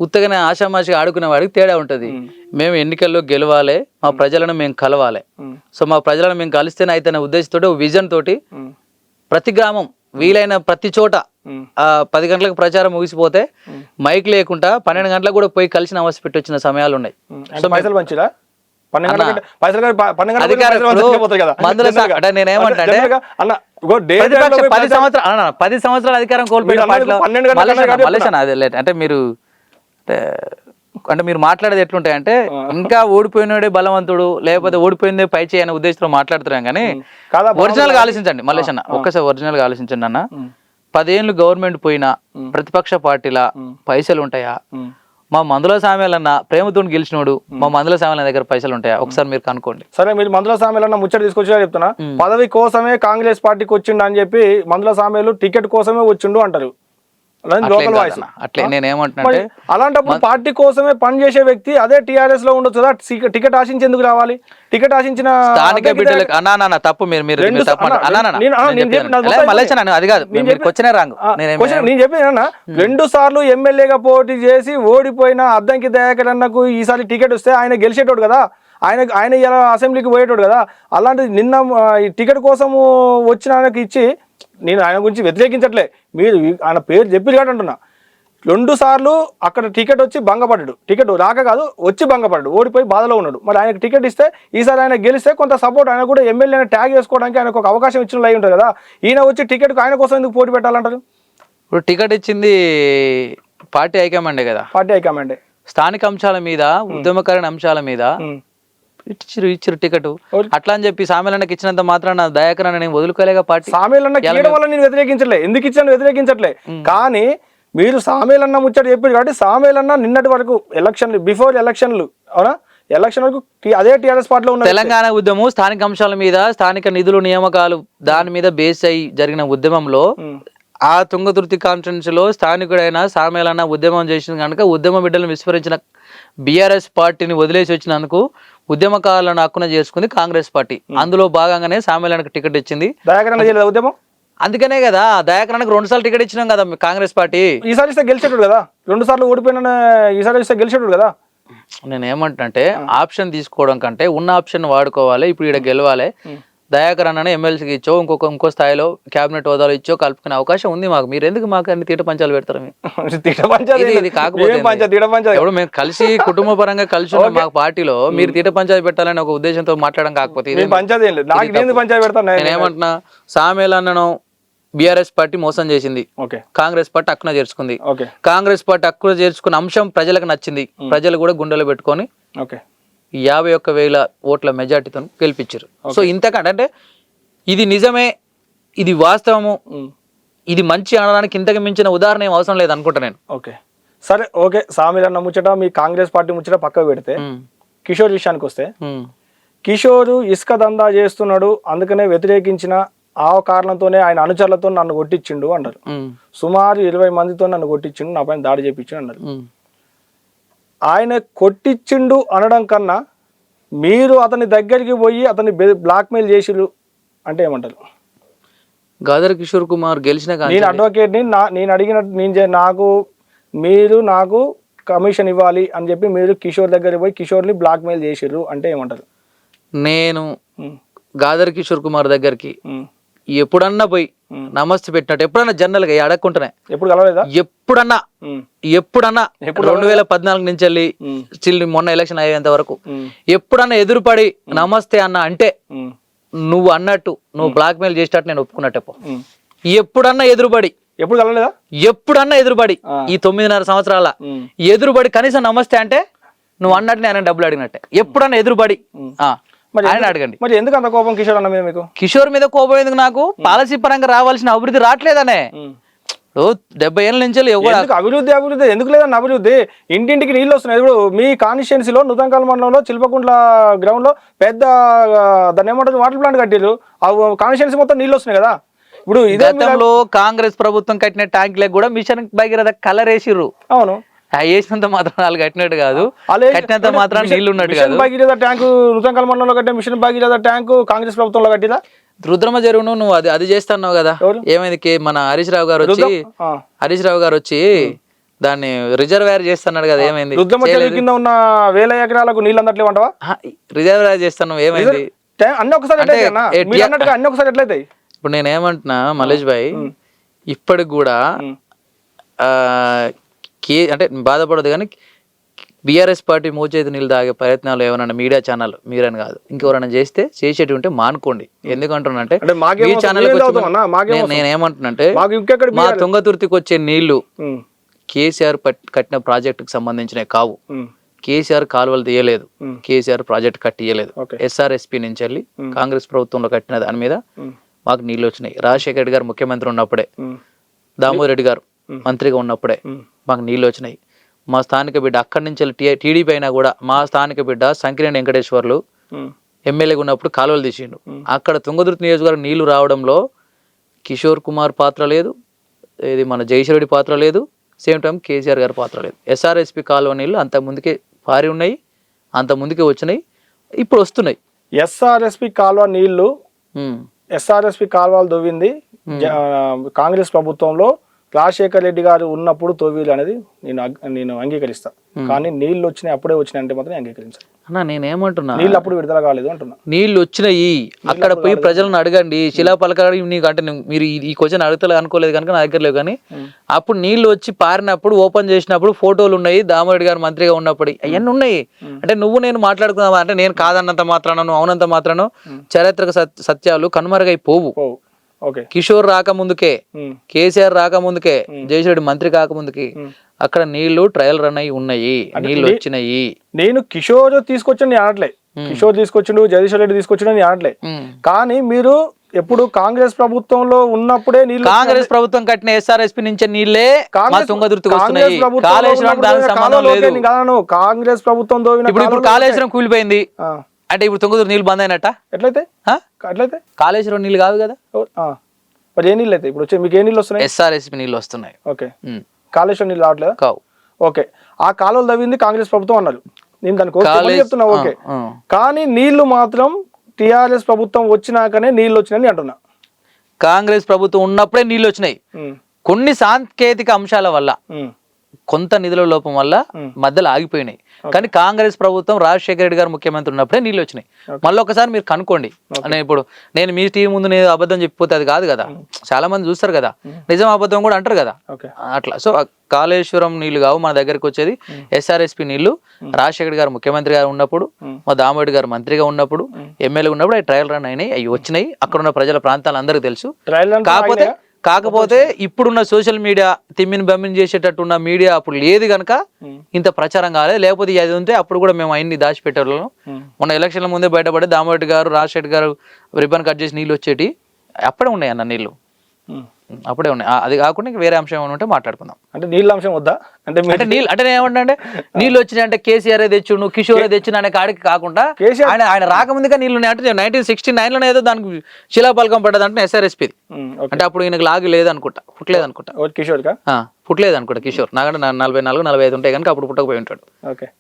ఉత్తగానే ఆషామాషిగా ఆడుకునేవాడికి తేడా ఉంటది. మేము ఎన్నికల్లో గెలవాలి, మా ప్రజలను మేము కలవాలి. సో మా ప్రజలను మేము కలిస్తేనే అయితే ఉద్దేశంతో విజన్ తోటి ప్రతి గ్రామం వీలైన ప్రతి చోట 10 గంటలకు ప్రచారం ముగిసిపోతే మైక్ లేకుండా 12 గంటలకు కూడా పోయి కలిసిన అవసరం పెట్టి వచ్చిన సమయాలు ఉన్నాయి. సో పైసలు పంచిరా పది సంవత్సరాలు అధికారం కోల్పోయిన అంటే మీరు మాట్లాడేది ఎట్లుంటాయంటే ఇంకా ఓడిపోయినోడే బలవంతుడు లేకపోతే ఓడిపోయిందే పై చేయి అనే ఉద్దేశంతో మాట్లాడుతున్నాం కానీ ఒరిజినల్ గా ఆలోచించండి మల్లేష్ అన్న, ఒక్కసారి ఒరిజినల్ గా ఆలోచించండి అన్న. 10 ఏళ్ళు గవర్నమెంట్ పోయినా ప్రతిపక్ష పార్టీలా పైసలు ఉంటాయా? మా మందుల సామ్యాలన్న ప్రేమతో గెలిచినోడు మా మందుల సామ్యాల దగ్గర పైసలు ఉంటాయా? ఒకసారి మీరు కనుక్కోండి. సరే, మీరు మందుల సామ్యాలన్న ముచ్చట తీసుకొచ్చినా చెప్తున్నా. పదవి కోసమే కాంగ్రెస్ పార్టీకి వచ్చిండు అని చెప్పి మందుల సామ్యాలు టికెట్ కోసమే వచ్చిండు అంటారు. అట్లే నేనేమంటున్నా, అలాంటప్పుడు పార్టీ కోసమే పనిచేసే వ్యక్తి అదే టిఆర్ఎస్ లో ఉండొచ్చు కదా. టికెట్ ఆశించి ఎందుకు రావాలి? టికెట్ ఆశించిన స్థానిక బిడ్డలకు అన్నా తప్పు మీరు అది కాదు నేను చెప్పిన 2 సార్లు ఎమ్మెల్యేగా పోటీ చేసి ఓడిపోయిన అద్దంకి దయాకర్ అన్నకు ఈసారి టికెట్ వస్తే ఆయన గెలిచేటోడు కదా, ఆయన ఇలా అసెంబ్లీకి పోయేటోడు కదా. అలాంటిది నిన్న టికెట్ కోసము వచ్చిన ఆయనకి ఇచ్చి, నేను ఆయన గురించి వ్యతిరేకించట్లే, మీరు ఆయన పేరు చెప్పి కాదు అంటున్నా. 2 సార్లు అక్కడ టికెట్ వచ్చి భంగపడ్డాడు, టికెట్ రాక కాదు వచ్చి భంగపడ్డాడు, ఓడిపోయి బాధలో ఉన్నాడు. మరి ఆయనకు టికెట్ ఇస్తే ఈసారి ఆయన గెలిస్తే కొంత సపోర్ట్, ఆయన కూడా ఎమ్మెల్యేని ట్యాగ్ చేసుకోవడానికి ఆయనకు ఒక అవకాశం ఇచ్చిన అయి ఉంటుంది కదా. ఈయన వచ్చి టికెట్ ఆయన కోసం ఎందుకు పోటీ పెట్టాలంటారు? ఇప్పుడు టికెట్ ఇచ్చింది పార్టీ హైకమాండే కదా, పార్టీ హైకమాండే. స్థానిక అంశాల మీద ఉద్యమకారిన అంశాల మీద ఇచ్చిరు టికెట్. అట్లా అని చెప్పి సామెలన్నకి ఇచ్చినంత మాత్రాన దయాకర్ అన్న నేను వదులుకోలేగా పార్టీ. సామెలన్నకి ఇవ్వడం వల్ల నేను వ్యతిరేకించట్లే, ఎందుకు ఇచ్చాను వ్యతిరేకించట్లే. కానీ మీరు సామెలన్న ముచ్చట చెప్పారు కాబట్టి సామెలన్న నిన్నటి వరకు ఎలక్షన్లు బిఫోర్ ఎలక్షన్లు అవునా, ఎలక్షన్ వరకు అదే టీఆర్ఎస్ పార్టీలో ఉన్న తెలంగాణ ఉద్యమం స్థానిక అంశాల మీద స్థానిక నిధులు నియామకాలు దాని మీద బేస్ అయ్యి జరిగిన ఉద్యమంలో ఆ తుంగతుర్తి కాన్ఫరెన్స్ లో స్థానికుడైన సామెలన్న ఉద్యమం చేసిన కనుక ఉద్యమ బిడ్డలను విస్మరించిన బీఆర్ఎస్ పార్టీని వదిలేసి వచ్చినందుకు ఉద్యమకారులను హక్కున చేసుకుంది కాంగ్రెస్ పార్టీ. అందులో భాగంగానే సామెలన్నకు టికెట్ ఇచ్చింది. ఉద్యమం అందుకనే కదా దయాకరణకు 2 సార్లు టికెట్ ఇచ్చినాం కదా కాంగ్రెస్ పార్టీ. ఈసారి ఇస్తే గెలిచేటోడు కదా, 2 సార్లు ఓడిపోయిన ఈసారి ఇస్తే గెలిచేటోడు కదా. నేను ఏమంటే ఆప్షన్ తీసుకోవడం కంటే ఉన్న ఆప్షన్ వాడుకోవాలి. ఇప్పుడు ఇక్కడ గెలవాలి, దయాకర్ అన్ననే ఎమ్మెల్సీకి ఇచ్చో ఇంకో స్థాయిలో క్యాబినెట్ హోదాలో ఇచ్చో కలుపుకునే అవకాశం ఉంది మాకు. మీరు ఎందుకు మాకు అన్ని తీట పంచాలు పెడతారు? ఇది కాకపోతే ఇప్పుడు మేము కలిసి కుటుంబ పరంగా కలిసి ఉన్న మా పార్టీలో మీరు తీట పంచాయతీ పెట్టాలని ఒక ఉద్దేశంతో మాట్లాడడం కాకపోతే నేను ఏమంటున్నా, సామెలన్నను బీఆర్ఎస్ పార్టీ మోసం చేసింది, కాంగ్రెస్ పార్టీ హక్కున చేర్చుకుంది. కాంగ్రెస్ పార్టీ హక్కున చేర్చుకున్న అంశం ప్రజలకు నచ్చింది, ప్రజలు కూడా గుండెలో పెట్టుకొని 51,000 ఓట్ల మెజార్టీతో గెలిపించారు. సో ఇంతకంటే అంటే ఇది నిజమే, ఇది వాస్తవము, ఇది మంచి అనడానికి ఇంతకు మించిన ఉదాహరణ ఏం అవసరం లేదు అనుకుంటా నేను. సరే, ఓకే. సామెలన్న ముచ్చట మీ కాంగ్రెస్ పార్టీ ముచ్చట పక్కకు పెడితే కిషోర్ విషయానికి వస్తే, కిషోర్ ఇసుక దందా చేస్తున్నాడు అందుకనే వ్యతిరేకించిన ఆ కారణంతోనే ఆయన అనుచరులతో నన్ను కొట్టించిండు అన్నారు. సుమారు 20 మందితో నన్ను కొట్టించిండు, నా పైన దాడి చేపించిండు అన్నారు. ఆయన కొట్టించిండు అనడం కన్నా మీరు అతని దగ్గరికి పోయి అతన్ని బ్లాక్మెయిల్ చేసిరు అంటే ఏమంటారు? గాదర్ కిషోర్ కుమార్ గెలిచిన నేను అడ్వకేట్ని, నేను అడిగినట్టు నాకు కమిషన్ ఇవ్వాలి అని చెప్పి మీరు కిషోర్ దగ్గరికి పోయి కిషోర్ని బ్లాక్మెయిల్ చేసిర్రు అంటే ఏమంటారు? నేను గాదర్ కిషోర్ కుమార్ దగ్గరికి ఎప్పుడన్నా పోయి నమస్తే పెట్టినట్టు ఎప్పుడన్నా జనరల్ గా అడగకుంటున్నాయి ఎప్పుడు కలవలేదా? ఎప్పుడన్నా 2014 నుంచి వెళ్ళి స్టిల్ మొన్న ఎలక్షన్ అయ్యేంత వరకు ఎప్పుడన్నా ఎదురుపడి నమస్తే అన్న అంటే నువ్వు అన్నట్టు నువ్వు బ్లాక్ మెయిల్ చేసేటట్టు నేను ఒప్పుకున్నట్టు ఎప్పుడన్నా ఎదురుబడి ఎప్పుడు కలవలేదా? ఎప్పుడన్నా ఎదురుబడి ఈ 9.5 సంవత్సరాల ఎదురుబడి కనీసం నమస్తే అంటే నువ్వు అన్నట్టు నేను డబ్బులు అడిగినట్టే ఎప్పుడన్నా ఎదురుబడి ఆయన అడగండి. మరి ఎందుకు అంత కోపం కిషోర్ అన్న మీద మీకు? కిషోర్ మీద కోపం ఎందుకు? నాకు పాలసీ పరంగా రావాల్సిన అభివృద్ధి రావట్లేదనే. 70 ఏళ్ళ నుంచి అభివృద్ధి ఎందుకు లేదన్న అభివృద్ధి? ఇంటింటికి నీళ్ళు వస్తున్నాయి. ఇప్పుడు మీ కాన్స్టిట్యున్సీలో నూతనకాల మండలంలో చిల్పకుంట్ల గ్రౌండ్ లో పెద్ద దాన్ని ఏమంటారు వాటర్ ప్లాంట్ కట్టారు. ఆ కాన్స్టిట్యున్సీ మొత్తం నీళ్ళు వస్తున్నాయి కదా. ఇప్పుడు గతంలో కాంగ్రెస్ ప్రభుత్వం కట్టిన ట్యాంకులకు కూడా మిషన్ భగీరథ కలర్ వేసిర్రు. అవును, వేసినంత మాత్రం వాళ్ళు కట్టినట్టు కాదు, కట్టినంత మాత్రం నీళ్లు ఉన్నట్టు కాదు. భగీరథ ట్యాంకు నూతనకాల మండలంలో కట్టిన మిషన్ భగీరథ ట్యాంకు కాంగ్రెస్ ప్రభుత్వంలో కట్టిదా? రుద్రమ చెరువును నువ్వు అది చేస్తున్నావు కదా, ఏమైంది? మన హరీష్ రావు గారు వచ్చి దాన్ని రిజర్వాయర్ చేస్తున్నాడు కదా, ఏమైంది? రుద్రమ చెరువు కింద ఉన్న 1000 ఎకరాలకు నీళ్ళు అందట్లేవు అంటావా? రిజర్వాయర్ చేస్తున్నావు, ఏమైంది? అన్ని ఒకసారి అన్ని ఒకసారి ఎట్లయితాయి? ఇప్పుడు నేను ఏమంటున్నా మల్లేష్ భాయ్, ఇప్పటికి కూడా అంటే బాధపడదు కానీ బీఆర్ఎస్ పార్టీ మోచేతి నీళ్ళు తాగే ప్రయత్నాలు ఏమన్నా మీడియా ఛానల్ మీరని కాదు ఇంకెవరైనా చేసేటి ఉంటే మానుకోండి. ఎందుకంటున్నానంటే మీ ఛానల్ నేనేమంటున్నానంటే మా తుంగతుర్తికి వచ్చే నీళ్లు కేసీఆర్ కట్టిన ప్రాజెక్టుకు సంబంధించినవి కావు. కేసీఆర్ కాలువలు తీయలేదు, కేసీఆర్ ప్రాజెక్ట్ కట్టియలేదు. ఎస్ఆర్ఎస్పీ నుంచి వెళ్ళి కాంగ్రెస్ ప్రభుత్వంలో కట్టిన దాని మీద మాకు నీళ్లు వచ్చినాయి. రాజశేఖర రెడ్డి గారు ముఖ్యమంత్రి ఉన్నప్పుడే, దామోదర్ రెడ్డి గారు మంత్రిగా ఉన్నప్పుడే మాకు నీళ్ళు వచ్చినాయి. మా స్థానిక బిడ్డ అక్కడి నుంచి టీడీపీ అయినా కూడా మా స్థానిక బిడ్డ సంకినేని వెంకటేశ్వర్లు ఎమ్మెల్యేగా ఉన్నప్పుడు కాలువలు తీసిండు. అక్కడ తుంగతుర్తి నియోజకవర్గం నీళ్లు రావడంలో కిషోర్ కుమార్ పాత్ర లేదు, ఇది మన జయశ్వరెడ్డి పాత్ర లేదు, సేమ్ టైం కేసీఆర్ గారి పాత్ర లేదు. ఎస్ఆర్ఎస్పి కాలువ నీళ్లు అంత ముందుకే పారి ఉన్నాయి, అంత ముందుకే వచ్చినాయి, ఇప్పుడు వస్తున్నాయి. ఎస్ఆర్ఎస్పి కాలువ నీళ్లు ఎస్ఆర్ఎస్పి కాలువలు తవ్వింది కాంగ్రెస్ ప్రభుత్వంలో రాజశేఖర రెడ్డి గారు ఉన్నప్పుడు తవ్వీలు అనేది నేను అంగీకరిస్తా. కానీ నీళ్ళు వచ్చినాయి అప్పుడే వచ్చినాయి అంటే మాత్రం అంగీకరించాను. అన్న నేనేమంటున్నా, నీళ్ళు అప్పుడు విడుదల కాలేదు అంటున్నా. నీళ్ళు వచ్చినాయి, అక్కడ పోయి ప్రజలను అడగండి. శిలాపలకాడు నీకు అంటే మీరు ఈ క్వశ్చన్ అడుగుతలే అనుకోలేదు కనుక నా దగ్గర లేవు. కానీ అప్పుడు నీళ్లు వచ్చి పారినప్పుడు ఓపెన్ చేసినప్పుడు ఫోటోలు ఉన్నాయి, దామోరెడ్డి గారు మంత్రిగా ఉన్నప్పుడు అవన్నీ ఉన్నాయి. అంటే నువ్వు నేను మాట్లాడుకుందామా అంటే నేను కాదన్నంత మాత్రాన నువ్వు అవునంత మాత్రాన చారిత్రక సత్యాలు కనుమరుగైపోవు. కిషోర్ రాకముందుకే, కేసీఆర్ రాకముందుకే, జయశ్వరెడ్డి మంత్రి కాకముందుకి అక్కడ నీళ్లు ట్రయల్ రన్ అయి ఉన్నాయి, నీళ్లు వచ్చినాయి. నేను కిషోర్ తీసుకొచ్చిండు అనట్లే, కిషోర్ తీసుకొచ్చిండు, జగదీశ్వర్ రెడ్డి తీసుకొచ్చిండు అని అనట్లే. కానీ మీరు ఎప్పుడు కాంగ్రెస్ ప్రభుత్వంలో ఉన్నప్పుడే నీళ్ళు, కాంగ్రెస్ ప్రభుత్వం కట్టిన ఎస్ఆర్ఎస్పీ నుంచి నీళ్లే తుంగతుర్తికి వస్తున్నాయి. కాంగ్రెస్ ప్రభుత్వం ఇప్పుడు కాళేశ్వరం కూలిపోయింది అంటే ఇప్పుడు తుంగతుర్తి నీళ్ళు బంద్ అయినట్ట? ఎట్లయితే కాళేశ్వరం నీళ్ళు కాదు కదా, మరి ఏ నీళ్ళు అయితే ఇప్పుడు వచ్చే మీకు ఏ నీళ్ళు వస్తున్నాయి? ఎస్ఆర్ఎస్పీ నీళ్ళు వస్తున్నాయి. ఓకే, కాళేశ్వరం నీళ్ళు రావట్లేదు కావు. ఓకే, ఆ కాలువలు తవ్వింది కాంగ్రెస్ ప్రభుత్వం అన్నారు, నేను దానికి చెప్తున్నా. ఓకే, కానీ నీళ్లు మాత్రం టిఆర్ఎస్ ప్రభుత్వం వచ్చినాకనే నీళ్ళు వచ్చినాయని అంటున్నా. కాంగ్రెస్ ప్రభుత్వం ఉన్నప్పుడే నీళ్ళు వచ్చినాయి. కొన్ని సాంకేతిక అంశాల వల్ల, కొంత నిధుల లోపం వల్ల మధ్యలో ఆగిపోయినాయి. కానీ కాంగ్రెస్ ప్రభుత్వం రాజశేఖర రెడ్డి గారు ముఖ్యమంత్రి ఉన్నప్పుడే నీళ్ళు వచ్చినాయి. మళ్ళీ ఒకసారి మీరు కనుక్కోండి. ఇప్పుడు నేను మీ టీవీ ముందు నేను అబద్ధం చెప్పిపోతే అది కాదు కదా, చాలా మంది చూస్తారు కదా, నిజం అబద్ధం కూడా అంటారు కదా, అట్లా. సో కాళేశ్వరం నీళ్లు కావు, మన దగ్గరికి వచ్చేది ఎస్ఆర్ఎస్పి నీళ్లు. రాజశేఖర గారు ముఖ్యమంత్రి గారు ఉన్నప్పుడు, మా దామోరెడ్డి గారు మంత్రిగా ఉన్నప్పుడు, ఎమ్మెల్యే ఉన్నప్పుడు అవి ట్రయల్ రన్ అయినాయి, అవి వచ్చినాయి. అక్కడ ఉన్న ప్రజల ప్రాంతాలు అందరికీ తెలుసు. కాకపోతే ఇప్పుడున్న సోషల్ మీడియా తిమ్మిని బమ్మిని చేసేటట్టు ఉన్న మీడియా అప్పుడు లేదు కనుక ఇంత ప్రచారం కాలేదు. లేకపోతే అది ఉంటే అప్పుడు కూడా మేము అన్ని దాచిపెట్టేవాళ్ళం. మొన్న ఎలక్షన్ల ముందే బయటపడి దామోరెడ్డి గారు, రాజశేఖర్ గారు రిబ్బన్ కట్ చేసి నీళ్ళు వచ్చేటి అప్పుడే ఉన్నాయి అన్న, నీళ్ళు అప్పుడే ఉన్నాయి. అది కాకుండా వేరే అంశం ఏమైనా ఉంటే మాట్లాడుకుందాం. అంటే నీళ్ళ అంశం వద్దా? అంటే నీళ్ళు అంటే ఏమంటే నీళ్ళు వచ్చినాయి అంటే కేసీఆర్ తెచ్చును, కిషోర్ తెచ్చిన అనే కాడికి కాకుండా ఆయన రాకముందుగా నీళ్ళు ఉన్నాయి అంటే 1969 లోనే ఏదో దానికి శిలాపలకం పడ్డది అంటే ఎస్ఆర్ఎస్పీ. అంటే అప్పుడు ఈయనకు లాగి లేదు అనుకుంటా, పుట్టలేదు అనుకుంటా, కిషోర్ పుట్టలేదు అనుకుంటా. కిషోర్ నాకంటే 44, 45 ఉంటాయి కనుక అప్పుడు పుట్టకపోయి ఉంటాడు.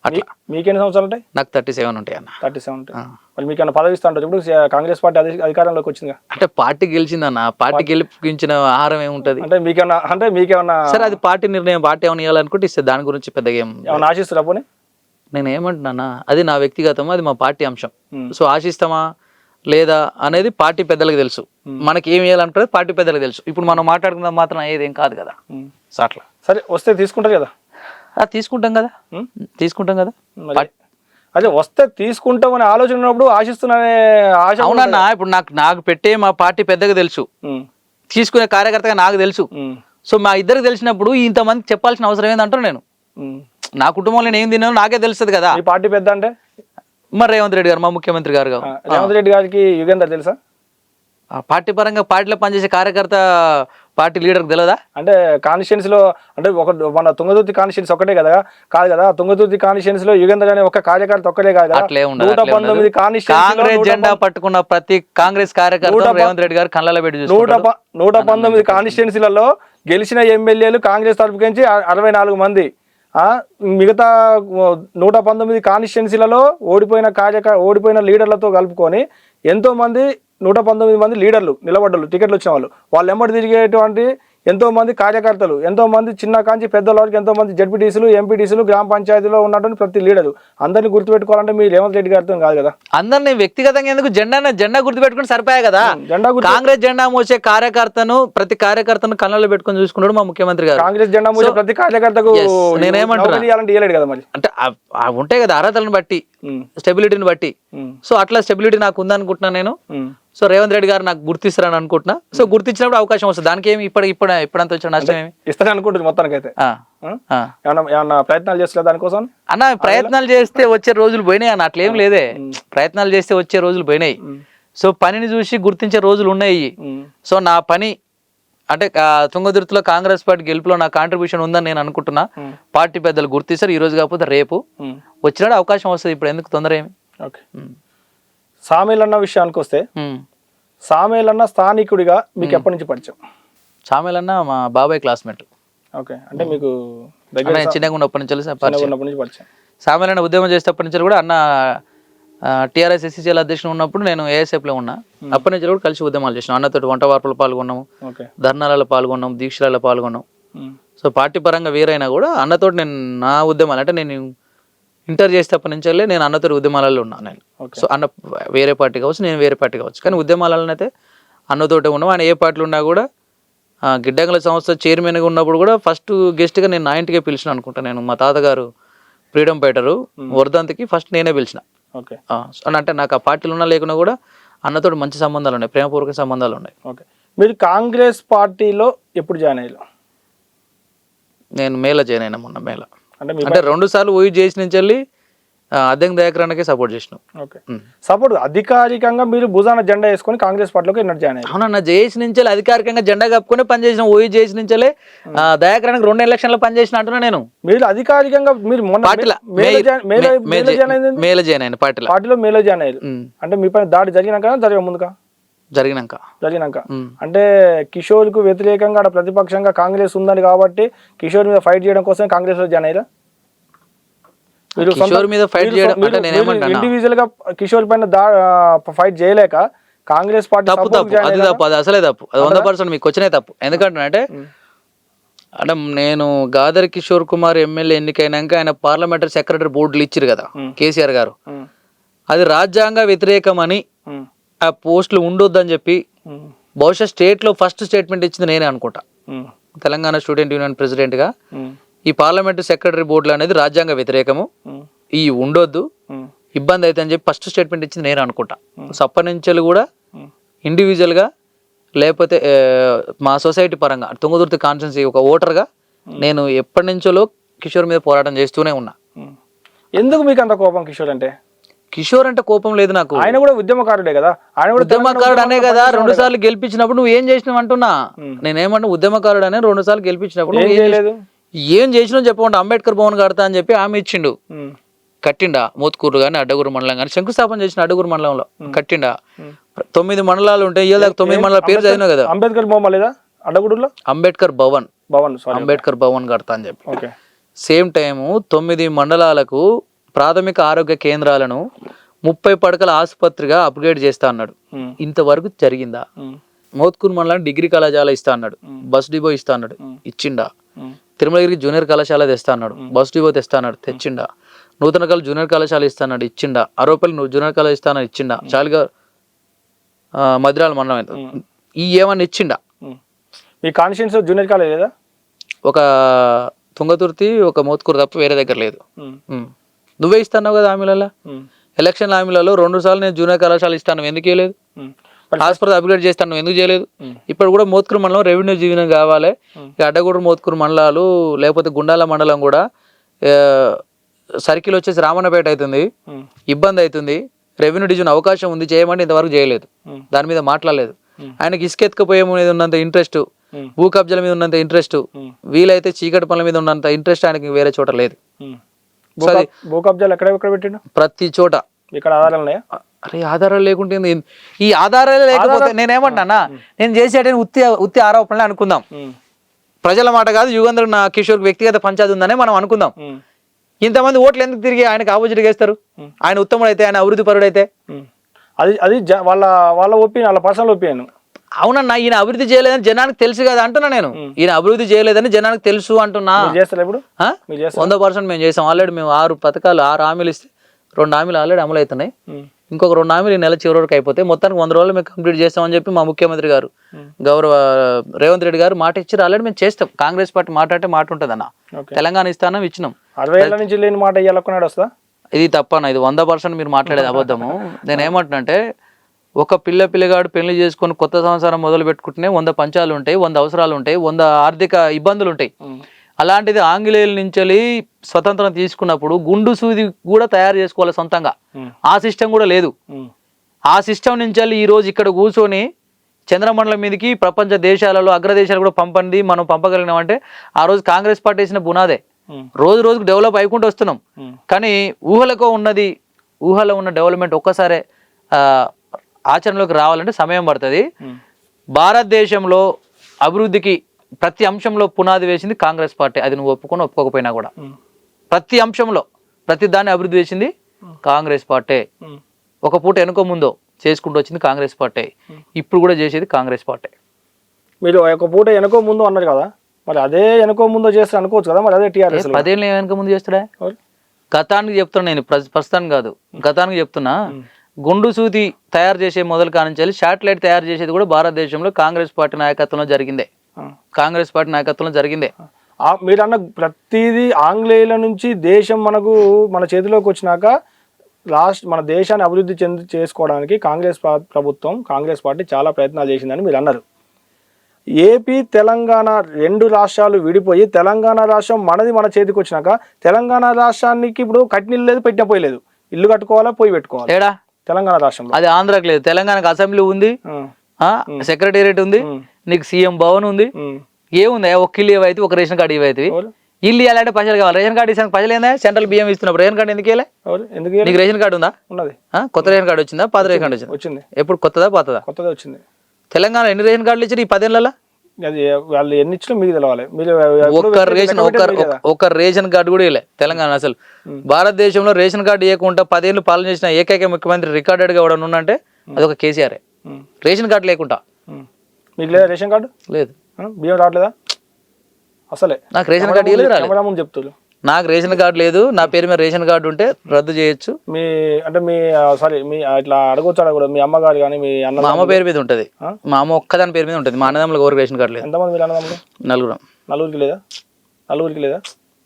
అట్లా మీకెన్ని సంవత్సరాలు ఉంటాయి? నాకు 37 ఉంటాయి అన్న. 37 ఉంటాయి. మీకు పదవి ఇస్తా ఉంటుంది ఇప్పుడు కాంగ్రెస్ పార్టీ అధికారంలోకి వచ్చింది అంటే పార్టీ గెలిచిందన్న, పార్టీ గెలిపించిన ఆహారం ఏముంటది అంటే మీకేమన్నా సరే అది పార్టీ నిర్ణయం, పార్టీ ఏమైనా ఇవ్వాలనుకుంటే ఇస్తే దాని గురించి పెద్దగా ఏమన్నా ఆశిస్తారా? పోనీ నేను ఏమంటున్నా, అది నా వ్యక్తిగతం, అది మా పార్టీ అంశం. సో ఆశిస్తామా లేదా అనేది పార్టీ పెద్దలకు తెలుసు. మనకి ఏం చేయాలంటే పార్టీ పెద్దలకు తెలుసు. ఇప్పుడు మనం మాట్లాడుకున్నది మాత్రం ఏదేం కాదు కదా. సో అట్లా సరే వస్తే తీసుకుంటారు కదా. తీసుకుంటాం కదా, తీసుకుంటాం కదా. అదే వస్తే తీసుకుంటామనే ఆలోచన ఉన్నప్పుడు ఆశిస్తున్నానే ఆశ. అవునన్నా, ఇప్పుడు నాకు పెట్టే మా పార్టీ పెద్దగా తెలుసు, తీసుకునే కార్యకర్తగా నాకు తెలుసు. సో మా ఇద్దరికి తెలిసినప్పుడు ఇంతమంది చెప్పాల్సిన అవసరం ఏందంటారు. నేను నా కుటుంబంలో నేను ఏం తిన్నానో నాకే తెలుస్తుంది కదా. ఈ పార్టీ పెద్ద అంటే మరి రేవంత్ రెడ్డి గారు, మా ముఖ్యమంత్రి గారు. రేవంత్ రెడ్డి గారికి యుగేందర్ తెలుసా? పార్టీ పరంగా పార్టీలో పనిచేసే కార్యకర్త పార్టీ లీడర్ తెలియదా? అంటే కాన్స్టిట్యున్సీలో అంటే మన తుంగతుర్తి కాన్స్టిట్యున్సీ ఒకటే కదా, కాదు కదా. తుంగతుర్తి కాన్స్టిట్యున్సీలో యుగేందర్ అనే ఒక కార్యకర్త ఒక్కడే కాదు కదా. 119 కాంగ్రెస్ జెండా పట్టుకున్న ప్రతి కాంగ్రెస్ కార్యకర్త రేవంత్ రెడ్డి గారు కళ్ళలో పెట్టి 119 కాన్స్టిట్యున్సీలలో గెలిచిన ఎమ్మెల్యేలు కాంగ్రెస్ తరపుకించి 64 మంది. మిగతా 119 కాన్స్టిట్యున్సీలలో ఓడిపోయిన లీడర్లతో కలుపుకొని ఎంతో మంది 119 మంది లీడర్లు నిలబడ్డలు, టికెట్లు వచ్చిన వాళ్ళు ఎమ్మడి తిరిగేటువంటి ఎంతో మంది కార్యకర్తలు, ఎంతో మంది చిన్న కాంచి పెద్దల వరకు ఎంతో మంది జడ్పీటీసీలు, ఎంపీటీసీలు, గ్రామ పంచాయతీలో ఉన్నటువంటి ప్రతి లీడరు అందరినీ గుర్తుపెట్టుకోవాలంటే మీరు రేవంత్ రెడ్డి గారితో కాదు కదా. అందరినీ వ్యక్తిగతంగా ఎందుకు, జెండా గుర్తుపెట్టుకుని సరిపోయా కదా. కాంగ్రెస్ జెండా మోసే కార్యకర్తను, ప్రతి కార్యకర్తను కళ్ళలో పెట్టుకుని చూసుకున్నాడు మా ముఖ్యమంత్రి గారు. కాంగ్రెస్ జెండా మోసే ప్రతి కార్యకర్తకు నేనేమంటున్నా అంటే ఉంటాయి కదా అర్హతలను బట్టి, స్టెబిలిటీని బట్టి. సో అట్లా స్టెబిలిటీ నాకు ఉందనుకుంటున్నా నేను. సో రేవంత్ రెడ్డి గారు నాకు గుర్తిస్తారని అనుకుంటున్నా. సో గుర్తించినప్పుడు అవకాశం వస్తుంది. దానికి ఏమి ఇప్పుడంతా వచ్చిన నష్టం ఏమి ఇస్తాను అనుకుంటుంది మొత్తానికి అయితే. ఏమన్నా ప్రయత్నాలు చేస్తారు దానికోసం అన్న? ప్రయత్నాలు చేస్తే వచ్చే రోజులు పోయినాయి అన్న, అట్లేం లేదే. ప్రయత్నాలు చేస్తే వచ్చే రోజులు పోయినాయి. సో పనిని చూసి గుర్తించే రోజులు ఉన్నాయి. సో నా పని అంటే తుంగతుర్తిలో కాంగ్రెస్ పార్టీ గెలుపులో నా కాంట్రిబ్యూషన్ ఉందని నేను అనుకుంటున్నా. పార్టీ పెద్దలు గుర్తిస్తారు, ఈ రోజు కాకపోతే రేపు వచ్చినాడు అవకాశం వస్తుంది. ఇప్పుడు ఎందుకు తొందర ఏమి? ఓకే. సామేలన్న విషయానికి వస్తే, సామేలన్న స్థానికుడిగా మీకు ఎప్పటి నుంచి పరిచయం? సామేలన్న మా బాబాయ్ క్లాస్మేట్. ఓకే. అంటే మీకు చిన్నగా ఉన్నప్పటి నుంచి పరిచయం. సామేలన్న ఉద్యమం చేసేటప్పటి నుంచి కూడా అన్న టీఆర్ఎస్ ఎస్సీసీఎల్ అధ్యక్షుడు ఉన్నప్పుడు నేను ఏఎస్ఎఫ్లో ఉన్నా. అప్పటి నుంచి కూడా కలిసి ఉద్యమాలు చేసినాం. అన్నతోటి వంట వార్పులు పాల్గొన్నాము, ధర్నాలలో పాల్గొన్నాం, దీక్షలలో పాల్గొన్నాం. సో పార్టీ పరంగా వేరైనా కూడా అన్నతోటి నేను నా ఉద్యమాలు అంటే నేను ఇంటర్ చేసేటప్పటి నుంచి నేను అన్నతోటి ఉద్యమాలలో ఉన్నాను నేను. సో అన్న వేరే పార్టీ కావచ్చు, నేను వేరే పార్టీ కావచ్చు, కానీ ఉద్యమాలలో అయితే అన్నతోటే ఉన్నాం. ఆయన ఏ పార్టీలు ఉన్నా కూడా గిడ్డంగుల సంస్థ చైర్మన్గా ఉన్నప్పుడు కూడా ఫస్ట్ గెస్ట్గా నేను నా ఇంటికే పిలిచిన అనుకుంటా. నేను మా తాతగారు ఫ్రీడమ్ ఫైటరు వర్ధంతికి ఫస్ట్ నేనే పిలిచిన. అంటే నాకు ఆ పార్టీలు ఉన్నా లేకున్నా కూడా అన్నతోటి మంచి సంబంధాలు ఉన్నాయి, ప్రేమపూర్వక సంబంధాలు ఉన్నాయి. ఓకే. మీరు కాంగ్రెస్ పార్టీలో ఎప్పుడు జాయిన్ అయ్యారు? నేను మేళ జాయిన్ అయినా, మొన్న మేళ. అంటే 2 సార్లు ఓయి చేసి నుంచి వెళ్ళి అద్దెం దయాకరానికి సపోర్ట్ చేసినాం. ఓకే. సపోర్ట్ అధికారికంగా మీరు భుజాన జెండా వేసుకొని కాంగ్రెస్ పార్టీలోకి జాయిన్ అయ్యారు? అవునన్న, జేఏసీ నుంచి అధికారికంగా జెండా కప్పుకొని పనిచేసిన. ఓయి జేఏసీ నుంచి దయాకరానికి 2 ఎలక్షన్లు పనిచేసిన అంటున్నా నేను. మీరు అధికారికంగా మీరు మేలో జాయిన్ అయిన పార్టీలో మేలో జాయిన్ అయ్యారు. అంటే మీ పైన దాడి జరిగినాక ముందుగా జరిగినాక అంటే కిషోర్ కు వ్యతిరేకంగా ప్రతిపక్షంగా కాంగ్రెస్ ఉందని కాబట్టి కిషోర్ మీద ఫైట్ చేయడం కోసం కాంగ్రెస్ లో జాయిన్ అయ్యారా? ఇండివిజువల్ గా కిషోర్ పైన ఫైట్ చేయలేక కాంగ్రెస్ పార్టీ అసలే తప్పు. అది 100% మీకు వచ్చినే తప్పు. ఎందుకంటే అంటే నేను గాదర్ కిషోర్ కుమార్ ఎమ్మెల్యే ఎన్నికైనాక ఆయన పార్లమెంటరీ సెక్రటరీ బోర్డులు ఇచ్చారు కదా కేసీఆర్ గారు. అది రాజ్యాంగ వ్యతిరేకమని ఆ పోస్టులు ఉండొద్దని చెప్పి బహుశా స్టేట్ లో ఫస్ట్ స్టేట్మెంట్ ఇచ్చింది నేనే అనుకుంటా. తెలంగాణ స్టూడెంట్ యూనియన్ ప్రెసిడెంట్ గా ఈ పార్లమెంటరీ సెక్రటరీ బోర్డులు అనేది రాజ్యాంగ వ్యతిరేకము, ఈ ఉండొద్దు, ఇబ్బంది అయితే అని చెప్పి ఫస్ట్ స్టేట్మెంట్ ఇచ్చింది నేను అనుకుంటా. సో అప్పటి నుంచి కూడా ఇండివిజువల్ గా లేకపోతే మా సొసైటీ పరంగా తుంగతుర్తి కాన్స్టిట్యున్సీ ఒక ఓటర్గా నేను ఎప్పటి నుంచో కిషోర్ మీద పోరాటం చేస్తూనే ఉన్నా. ఎందుకు మీకు అంత కోపం కిషోర్ అంటే? కిషోర్ అంటే కోపం లేదు నాకు. ఆయన కూడా ఉద్యమకారుడే కదా. ఆయన కూడా ఉద్యమకారుడు అనే కదా 2 సార్లు గెలిపించినప్పుడు నువ్వు ఏం చేసినావు అంటున్నా. నేనేమన్నా ఉద్యమకారుడు అనే 2 సార్లు గెలిపించినప్పుడు ఏం చేసినావు చెప్పకుండా అంబేద్కర్ భవన్ కడతా అని చెప్పి ఆమె ఇచ్చిండు. కట్టిండా? మోత్కూరు కానీ అడ్డగూరు మండలం కానీ శంకుస్థాపన చేసిన అడ్డగూరు మండలంలో కట్టిండా? 9 మండలాలు ఉంటాయి. 9 మండలాల పేరు చదివినావు కదా. అంబేద్కర్ భవన్ లేదా అడ్డగూరులో? అంబేద్కర్ భవన్ కడతా అని చెప్పి. సేమ్ టైము 9 మండలాలకు ప్రాథమిక ఆరోగ్య కేంద్రాలను 30 పడకల ఆసుపత్రిగా అప్గ్రేడ్ చేస్తా అన్నాడు. ఇంతవరకు జరిగిందా? మోత్కూరు మండలానికి డిగ్రీ కళాశాల ఇస్తా అన్నాడు, బస్ డిపో ఇస్తా అన్నాడు, ఇచ్చిండా? తిరుమలగిరికి జూనియర్ కళాశాల తెస్తా అన్నాడు, బస్ డిపో తెస్తా అన్నాడు, తెచ్చిండా? నూతన కళ జూనియర్ కళాశాల ఇస్తా అన్నాడు, ఇచ్చిండా? అరోపల్లి జూనియర్ కళాశాల ఇస్తా అన్నాడు, ఇచ్చిండా? మధురాల మండలం ఈ ఏమన్నా ఇచ్చిండా? మీ కాన్స్టిట్యూన్స్ జూనియర్ కాలేజ్ లేదా? ఒక తుంగతుర్తి ఒక మోత్కూరు తప్ప వేరే దగ్గర లేదు. నువ్వే ఇస్తున్నావు కదా హామీలలో, ఎలక్షన్ హామీలలో 2 సార్లు నేను జూనియర్ కళాశాల ఇస్తాను, ఎందుకు చేయలేదు? హాస్పిటల్ అప్గ్రేడ్ చేస్తాను, ఎందుకు చేయలేదు? ఇప్పుడు కూడా మోత్కూరు మండలం రెవెన్యూ జీవనం కావాలి. అడ్డగూడూరు మోత్కూరు మండలాలు లేకపోతే గుండాల మండలం కూడా సర్కిల్ వచ్చేసి రామన్నపేట అవుతుంది, ఇబ్బంది అవుతుంది. రెవెన్యూ డివిజన్ అవకాశం ఉంది చేయమంటే ఇంతవరకు చేయలేదు, దాని మీద మాట్లాడలేదు. ఆయనకి ఇసుక ఎత్తుకుపోయే మీద ఉన్నంత ఇంట్రెస్ట్, భూ కబ్జాల మీద ఉన్నంత ఇంట్రెస్ట్, వీలైతే చీకటి పనుల మీద ఉన్నంత ఇంట్రెస్ట్ ఆయనకి వేరే చోట లేదు. భూ కబ్జాలు ఎక్కడ పెట్టిండు? ప్రతి చోట. ఇక్కడ ఆధారాలు ఉన్నాయా? అరే ఆధారాలు లేకుంటే ఈ ఆధారాలు లేకపోతే నేనేమంటున్నా, నేను చేసేట ఉత్తి ఆరోపణలే అనుకుందాం. ప్రజల మాట కాదు, యుగంధర్ నా కిషోర్ వ్యక్తిగత పంచాయతీ ఉందనే మనం అనుకుందాం. ఇంతమంది ఓట్లు ఎందుకు తిరిగి ఆయనకు ఆపోజిట్ వేస్తారు? ఆయన ఉత్తముడు అయితే, ఆయన అభివృద్ధి పరుడు అయితే, అది వాళ్ళ ఒపీనియన్, వాళ్ళ పర్సనల్ ఒపీనియన్. అవునన్నా, ఈయన అభివృద్ధి చేయలేదని జనానికి తెలుసు కదా అంటున్నా నేను. ఈయన అభివృద్ధి చేయలేదని జనానికి తెలుసు అంటున్నా. 100% మేము చేసాం. ఆల్రెడీ మేము 6 పథకాలు 6 హామీలు ఇస్తే 2 హామీలు ఆల్రెడీ అమలు అవుతున్నాయి. ఇంకొక 2 హామీలు ఈ నెల చివరి వరకు అయిపోతే మొత్తానికి 100 రోజులు మేము కంప్లీట్ చేస్తామని చెప్పి మా ముఖ్యమంత్రి గారు గౌరవ రేవంత్ రెడ్డి గారు మాట ఇచ్చారు. ఆల్రెడీ మేము చేస్తాం. కాంగ్రెస్ పార్టీ మాట అంటే మాట ఉంటుంది అన్న. తెలంగాణ ఇస్తానం ఇచ్చినాం. 60 ఏళ్ళ నుంచి లేని మాట ఇవ్వాలనుకున్నాడు వస్తా. ఇది తప్పన్న, ఇది 100% మీరు మాట్లాడేది అబద్ధము. నేను ఏమంటున్నా, ఒక పిల్లగాడు పెళ్లి చేసుకొని కొత్త సంవత్సరం మొదలు పెట్టుకుంటేనే 100 పంచాలు ఉంటాయి, 100 అవసరాలు ఉంటాయి, 100 ఆర్థిక ఇబ్బందులు ఉంటాయి. అలాంటిది ఆంగ్లేయుల నుంచి స్వతంత్రం తీసుకున్నప్పుడు గుండు సూది కూడా తయారు చేసుకోవాలి సొంతంగా. ఆ సిస్టమ్ కూడా లేదు. ఆ సిస్టమ్ నుంచి ఈ రోజు ఇక్కడ కూర్చొని చంద్రమండలం మీదకి ప్రపంచ దేశాలలో అగ్రదేశాలు కూడా పంపండి మనం పంపగలిగినామంటే ఆ రోజు కాంగ్రెస్ పార్టీ వేసిన బునాదే. రోజు రోజుకు డెవలప్ అయికుంటూ వస్తున్నాం. కానీ ఊహలో ఉన్న డెవలప్మెంట్ ఒక్కసారే ఆచరణలోకి రావాలంటే సమయం పడుతుంది. భారతదేశంలో అభివృద్ధికి ప్రతి అంశంలో పునాది వేసింది కాంగ్రెస్ పార్టీ. అది నువ్వు ఒప్పుకోకపోయినా కూడా ప్రతి అంశంలో ప్రతి దాన్ని అభివృద్ధి చేసింది కాంగ్రెస్ పార్టీ. ఒక పూట వెనుక ముందో చేసుకుంటూ వచ్చింది కాంగ్రెస్ పార్టీ. ఇప్పుడు కూడా చేసేది కాంగ్రెస్ పార్టీ. మీరు ఒక పూట వెనుక ముందు అన్నారు కదా, మరి అదే వెనుక ముందో చేస్తారు అనుకోవచ్చు కదా. మరి అదే టీఆర్ఎస్ 10 ఏళ్ళు వెనుక ముందు చేస్తాడా? గతానికి చెప్తున్నా నేను, ప్రస్తుతానికి కాదు, గతానికి చెప్తున్నా. గుండు సూది తయారు చేసే మొదలు కానించాలి శాటిలైట్ తయారు చేసేది కూడా భారతదేశంలో కాంగ్రెస్ పార్టీ నాయకత్వంలో జరిగిందే. కాంగ్రెస్ పార్టీ నాయకత్వంలో జరిగిందే. మీరు అన్న ప్రతిదీ ఆంగ్లేయుల నుంచి దేశం మన చేతిలోకి వచ్చినాక మన దేశాన్ని అభివృద్ధి చేసుకోవడానికి కాంగ్రెస్ పార్టీ చాలా ప్రయత్నాలు చేసిందని మీరు అన్నారు. ఏపీ తెలంగాణ 2 రాష్ట్రాలు విడిపోయి తెలంగాణ రాష్ట్రం మన చేతికి వచ్చినాక తెలంగాణ రాష్ట్రానికి ఇప్పుడు కట్టినీళ్ళు లేదు, పెట్టిన పోయి లేదు. ఇల్లు కట్టుకోవాలా, పోయి పెట్టుకోవాలి. ఏడా తెలంగాణ రాష్ట్రంలో అది ఆంధ్రాకి లేదు. తెలంగాణకు అసెంబ్లీ ఉంది, సెక్రటేరియట్ ఉంది, నీకు సీఎం భవన్ ఉంది. ఏముంది? ఒక ఇల్లు ఏవైతే, ఒక రేషన్ కార్డు ఏవైతే. ఇల్లు ఇవ్వాలంటే పైసలు కావాలి. రేషన్ కార్డు ఇస్తాను పైసలు ఏందా? సెంట్రల్ బియ్యం ఇస్తున్నప్పుడు రేషన్ కార్డు ఎందుకు ఇవ్వలే? నీకు రేషన్ కార్డు ఉందా? ఉన్నది. కొత్త రేషన్ కార్డు వచ్చిందా? పాత రేషన్ కార్డు వచ్చింది. ఎప్పుడు కొత్తదా పాతదా? కొత్తదా వచ్చింది. తెలంగాణ ఎన్ని రేషన్ కార్డులు ఇచ్చారు ఈ 10 ఏళ్ళలో? వాళ్ళు ఎన్ని ఇచ్చినా మీకు తెలవాలి. ఒక రేషన్ కార్డు కూడా ఇవ్వలే తెలంగాణ. అసలు భారతదేశంలో రేషన్ కార్డు ఇవ్వకుండా 10 ఏళ్ళు పాలన చేసిన ఏకైక ముఖ్యమంత్రి రికార్డెడ్ గా ఎవడన్నా ఉందంటే అదొక కేసీఆర్. రేషన్ కార్డు లేకుండా. మీకు లేదా రేషన్ కార్డు? లేదు. బియ్యం రావట్లేదా? అసలే నాకు రేషన్ కార్డు చెప్తారు. నాకు రేషన్ కార్డు లేదు. నా పేరు మీద రేషన్ కార్డు ఉంటే రద్దు చేయొచ్చు. మీ ఇట్లా అడగొచ్చు. మీ అమ్మగారు కానీ మీ అన్న? మా అమ్మ పేరు మీద ఉంటది. మా అమ్మ ఒక్కదాని పేరు మీద ఉంటది. మా అన్నదమ్ములకు ఎవరికి రేషన్ కార్డు లేదు. ఎంతమంది మీరు అన్నదమ్ములు? 4. నలుగురికి లేదా?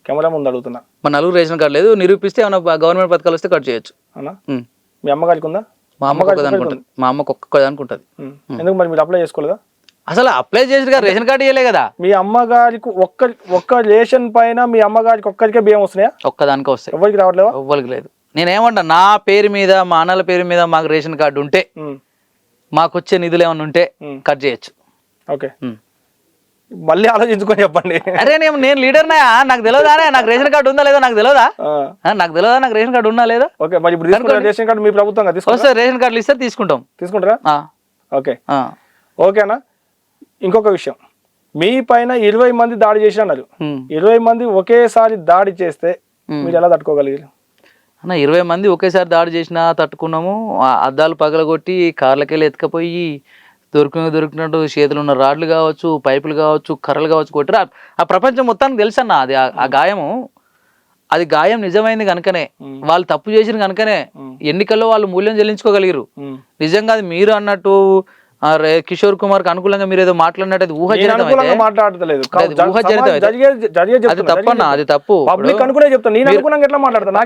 కెమెరా ముందు అడుగుతున్నా. మా 4 రేషన్ కార్డు లేదు. నిరూపిస్తే ఏమైనా గవర్నమెంట్ పథకాలు వస్తే కట్ చేయొచ్చు. మీ అమ్మగారికి ఉందా? మా అమ్మకు ఒక్కదానికి ఉంటుంది. మా అమ్మకు ఒక్కదానికి ఉంటుంది. ఎందుకు మరి మీరు అప్లై చేసుకోలేదా? అసలు అప్లై చేసి రేషన్ కార్డు ఇవ్వలే కదా. మీ అమ్మగారికి ఒక్క రేషన్ పైన మీ అమ్మగారికి ఒక్కరికే బియ్యం వస్తున్నాయా? ఒక్కదానికే వస్తాయి. ఎవరికి రావట్లేవా? ఎవ్వరికి లేదు. నేనేమంటా, నా పేరు మీద మా అన్నల పేరు మీద మాకు రేషన్ కార్డు ఉంటే, మాకు వచ్చే నిధులు ఏమన్నా ఉంటే కట్ చేయొచ్చు. ఓకే, మళ్ళీ ఆలోచించుకొని చెప్పండి. అరే నేను లీడర్ నాకు తెలియదా? నాకు రేషన్ కార్డు ఉందా లేదా నాకు తెలియదా? నాకు రేషన్ కార్డు ఉన్నా లేదా? ఓకే, మరి ఇప్పుడు రేషన్ కార్డు మీ ప్రభుత్వం రేషన్ కార్డులు ఇస్తే తీసుకుంటారా? ఓకే, ఓకేనా. ఇంకొక విషయం, మీ పైన 20 మంది దాడి చేసి అన్నారు. 20 మంది ఒకేసారి దాడి చేస్తే మీరు ఎలా తట్టుకోగలిగారు? 20 మంది ఒకేసారి దాడి చేసినా తట్టుకున్నాము. అద్దాలు పగలగొట్టి కార్లకెళ్ళి ఎత్తుకపోయి దొరికినట్టు చేతులు ఉన్న రాడ్లు కావచ్చు, పైపులు కావచ్చు, కర్రలు కావచ్చు కొట్టారు. ఆ ప్రపంచం మొత్తానికి తెలుసన్న అది. ఆ గాయము అది గాయం నిజమైంది కనుకనే, వాళ్ళు తప్పు చేసిన కనుకనే ఎన్నికల్లో వాళ్ళు మూల్యం చెల్లించుకోగలిగారు. నిజంగా అది మీరు అన్నట్టు కిషోర్ కుమార్ కి అనుకూలంగా మీరు ఏదో మాట్లాడినట్టు అది ఊహాజనితం అయితే, మాట్లాడతలేదు, ఊహాజనితం అయితే అది తప్పన్నా, అది తప్పు. పబ్లిక్ అనుకునే చెప్తాను, నేను అనుకున్నాక ఎట్లా మాట్లాడతాను,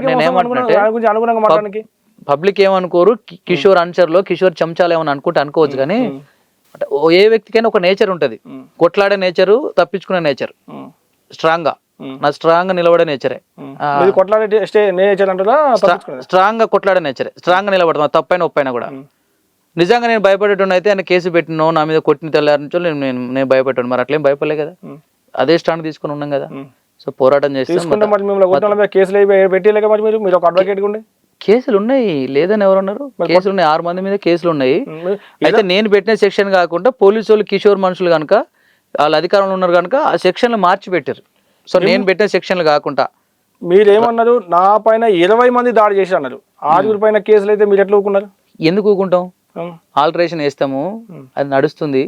అనుగుణంగా మాట్లాడడానికి పబ్లిక్ ఏమనుకోరు, కిషోర్ అనుచరులో కిషోర్ చెంచాలు ఏమని అనుకుంటే అనుకోవచ్చు, కానీ ఏ వ్యక్తికైనా ఒక నేచర్ ఉంటది, కొట్లాడే నేచరు, తప్పించుకునే నేచర్, స్ట్రాంగ్ గా నా స్ట్రాంగ్ గా నిలబడే నేచరే, కొట్లాడే నేచర్ అంటారా, స్ట్రాంగ్ గా కొట్లాడే నేచరే, స్ట్రాంగ్ గా నిలబడతాం తప్పైనా ఒప్పైనా కూడా. నిజంగా నేను భయపడేటోడు అయితే ఆయన కేసు పెట్టినో నా మీద కొట్టిన తెల్లారి నుంచి నేను భయపెట్టాను, మరి అట్లేం భయపడలే కదా, అదే స్టాండ్ తీసుకుని ఉన్నాం కదా. సో పోరాటం కేసులు ఉన్నాయి, లేదని ఎవరు ఉన్నారు, కేసులు ఉన్నాయి, 6 మంది మీద కేసులు ఉన్నాయి. అయితే నేను పెట్టిన సెక్షన్ కాకుండా పోలీసు వాళ్ళు కిషోర్ మనుషులు కనుక వాళ్ళ అధికారంలో ఉన్నారు కనుక ఆ సెక్షన్లు మార్చి పెట్టారు. సో నేను పెట్టిన సెక్షన్లు కాకుండా మీరేమన్నారు, నా పైన 20 మంది దాడి చేసి అన్నారు, 6 పైన కేసులు అయితే మీరు ఎట్లా ఊరుకున్నారు? ఎందుకు ఊరుకుంటాం, ఆల్టరేషన్ వేస్తాము, అది నడుస్తుంది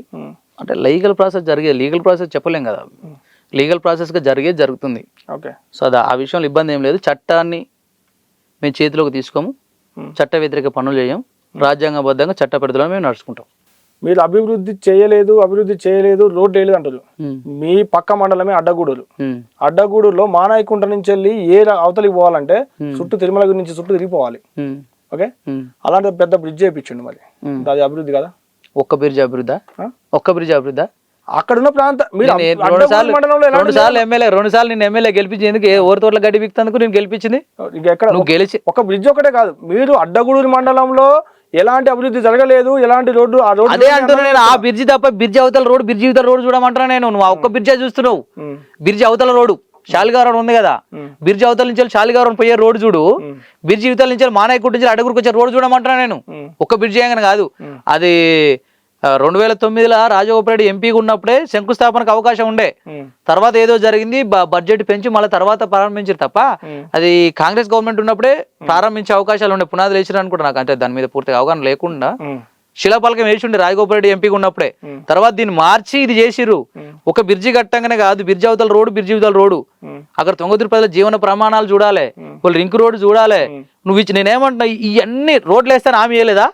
అంటే లీగల్ ప్రాసెస్ జరిగేది, లీగల్ ప్రాసెస్ చెప్పలేం కదా, లీగల్ ప్రాసెస్ గా జరుగుతుంది. సో అది ఆ విషయంలో ఇబ్బంది ఏం లేదు. చట్టాన్ని మేము చేతిలోకి తీసుకోము, చట్ట వ్యతిరేక పనులు చేయం, రాజ్యాంగబద్ధంగా చట్ట పరిధిలో మేము నడుచుకుంటాం. మీరు అభివృద్ధి చేయలేదు, రోడ్డు వేయలేదు అంటారు. మీ పక్క మండలమే అడ్డగూడూరు, అడ్డగూడూరులో మానాయకుంట నుంచి వెళ్ళి అవతలికి పోవాలంటే చుట్టూ తిరుమల గురించి చుట్టూ తిరిగిపోవాలి. ఓకే, అలాంటి పెద్ద బ్రిడ్జ్ చేయించండి, మరి అది అభివృద్ధి కదా? ఒక్క బ్రిడ్జ్ అభివృద్ధి అక్కడున్న ప్రాంతం రెండు సార్లు నేను ఎమ్మెల్యే గెలిపించేందుకు ఓరి తోటల గడ్డి బిక్తందుకు నేను గెలిపించింది. నువ్వు గెలిచి ఒక బ్రిడ్జ్ ఒకటే కాదు, మీరు అడ్డగూడూరు మండలంలో ఎలాంటి అభివృద్ధి జరగలేదు, ఎలాంటి రోడ్డు అదే అంటున్నా నేను. ఆ బ్రిడ్జి తప్ప బ్రిడ్జి అవతల రోడ్డు చూడమంటున్నా నేను. నువ్వు ఆ ఒక్క బ్రిడ్జి చూస్తున్నావు, బ్రిడ్జి అవతల రోడ్డు శాలిగారం ఉంది కదా, బ్రిడ్జి అవతల నుంచి శాలిగారం పోయే రోడ్డు చూడు, బ్రిడ్జి అవతల నుంచి మానాయకుంట నుంచి అడ్డగూరుకు వచ్చే రోడ్డు చూడమంటున్నా నేను. ఒక్క బ్రిడ్జి ఏమని కాదు, అది 2009లో రాజగోపాల్ ఎంపీగా ఉన్నప్పుడే శంకుస్థాపనకు అవకాశం ఉండే, తర్వాత ఏదో జరిగింది, బడ్జెట్ పెంచి మళ్ళీ తర్వాత ప్రారంభించారు తప్ప, అది కాంగ్రెస్ గవర్నమెంట్ ఉన్నప్పుడే ప్రారంభించే అవకాశాలు ఉండే, పునాదులు వేసిరు అనుకుంటా. నాకు అంటే దాని మీద పూర్తిగా అవగాహన లేకుండా శిలాపలకం వేసి ఉండే రాజగోపాల్ రెడ్డి ఎంపీగా ఉన్నప్పుడే, తర్వాత దీన్ని మార్చి ఇది చేసిర్రు. ఒక బ్రిడ్జి కట్టంగానే కాదు, బ్రిడ్జి అవతల రోడ్డు, అక్కడ తుంగతుర్తి ప్రజల జీవన ప్రమాణాలు చూడాలి, వాళ్ళు రింక్ రోడ్డు చూడాలి. నువ్వు ఇచ్చి నేనేమంటున్నా, ఇవన్నీ రోడ్లు వేస్తాను హామీ వేయలేదా,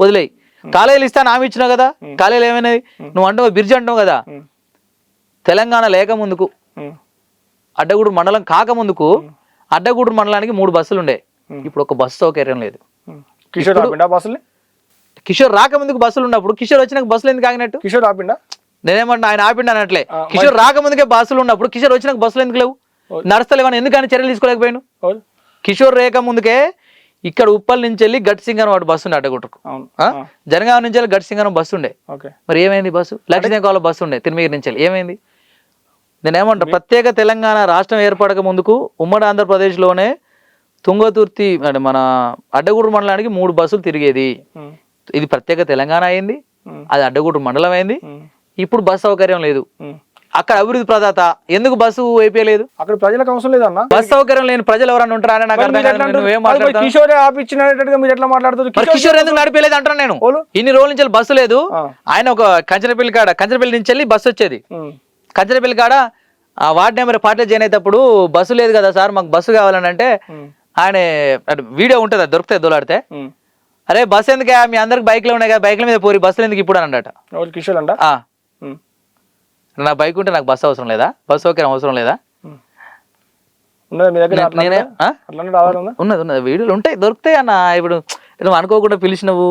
వదిలేయి. కాలేజీలు ఇస్తాను హామీ ఇచ్చినావు కదా, కాలేజీలు ఏమైనది, నువ్వు అంటావు బ్రిడ్జి అంటావు కదా. తెలంగాణ లేక ముందుకు, అడ్డగూడూరు మండలం కాకముందుకు అడ్డగూడూరు మండలానికి 3 బస్సులు ఉండే, ఇప్పుడు ఒక బస్సు సౌకర్యం లేదు. కిషోర్ రాకముందుకు బస్సులు ఉన్నప్పుడు కిషోర్ వచ్చినాక బస్సులు ఎందుకు ఆగినట్టు? కిషోర్ ఆపిండా? నేనేమంటున్నా, ఆయన ఆపిండా అనట్లే. కిషోర్ రాకముందుకే బస్సులు ఉన్నప్పుడు కిషోర్ వచ్చినాక బస్సులు ఎందుకు లేవు, నడుస్తలేవని ఎందుకని చర్యలు తీసుకోలేకపోయాను? కిషోర్ రేఖ ముందుకే ఇక్కడ ఉప్పల్ నుంచి వెళ్ళి గట్సింగరం వాడు బస్సు ఉండే, అడ్డగుట్టకు జనగామ నుంచి వెళ్ళి గట్సింగరం బస్సు ఉండే, మరి ఏమైంది? బస్సు లక్ష్మీదేవి బస్సు ఉండే తిరుమగిరి నుంచి వెళ్ళి, ఏమైంది? నేనేమంటా, ప్రత్యేక తెలంగాణ రాష్ట్రం ఏర్పడక ముందుకు ఉమ్మడి ఆంధ్రప్రదేశ్లోనే తుంగతుర్తి మన అడ్డగూడూరు మండలానికి 3 బస్సులు తిరిగేది. ఇది ప్రత్యేక తెలంగాణ అయింది, అది అడ్డగూడూరు మండలం అయింది. ఇప్పుడు బస్సు సౌకర్యం లేదు. అక్కడ అభివృద్ధి ప్రదాత ఎందుకు బస్సు వేయలేదు? అక్కడ ప్రజలకు అవసరం లేదన్న, బస్సు సౌకర్యం లేని ప్రజలు ఎవరన్నా ఉంటారా? నాకు అర్థం కాదు. కిషోర్ ఆపిచ్చినట్టుగా మీరు ఎట్లా మాట్లాడుతున్నారు? కిషోర్ ఎందుకు నడిపేలేదు అంటారు నేను. ఇన్ని రోజుల నుంచి బస్సు లేదు. ఆయన ఒక కంచనపల్లి నుంచి వెళ్ళి బస్సు వచ్చేది, కంచనపల్లి కాడ వార్డ్ నెంబర్ పార్టీ జాయిన్ అయినప్పుడు బస్సు లేదు కదా సార్, మాకు బస్సు కావాలని అంటే, ఆయన వీడియో ఉంటుంది, అది దొరికితే దోలాడితే, అరే బస్సు ఎందుకు, మీ అందరికి బైక్లు ఉన్నాయి కదా, బైక్ల మీద పోరి, బస్సులు ఎందుకు ఇప్పుడు అని అన్నట. కిషోర్ అంట, నా బైక్ ఉంటే నాకు బస్సు అవసరం లేదా, బస్సు సౌకర్యం అవసరం లేదా? ఉన్నది వీడియోలు ఉంటాయి, దొరుకుతాయి అన్న. ఇప్పుడు నువ్వు అనుకోకుండా పిలిచినవు,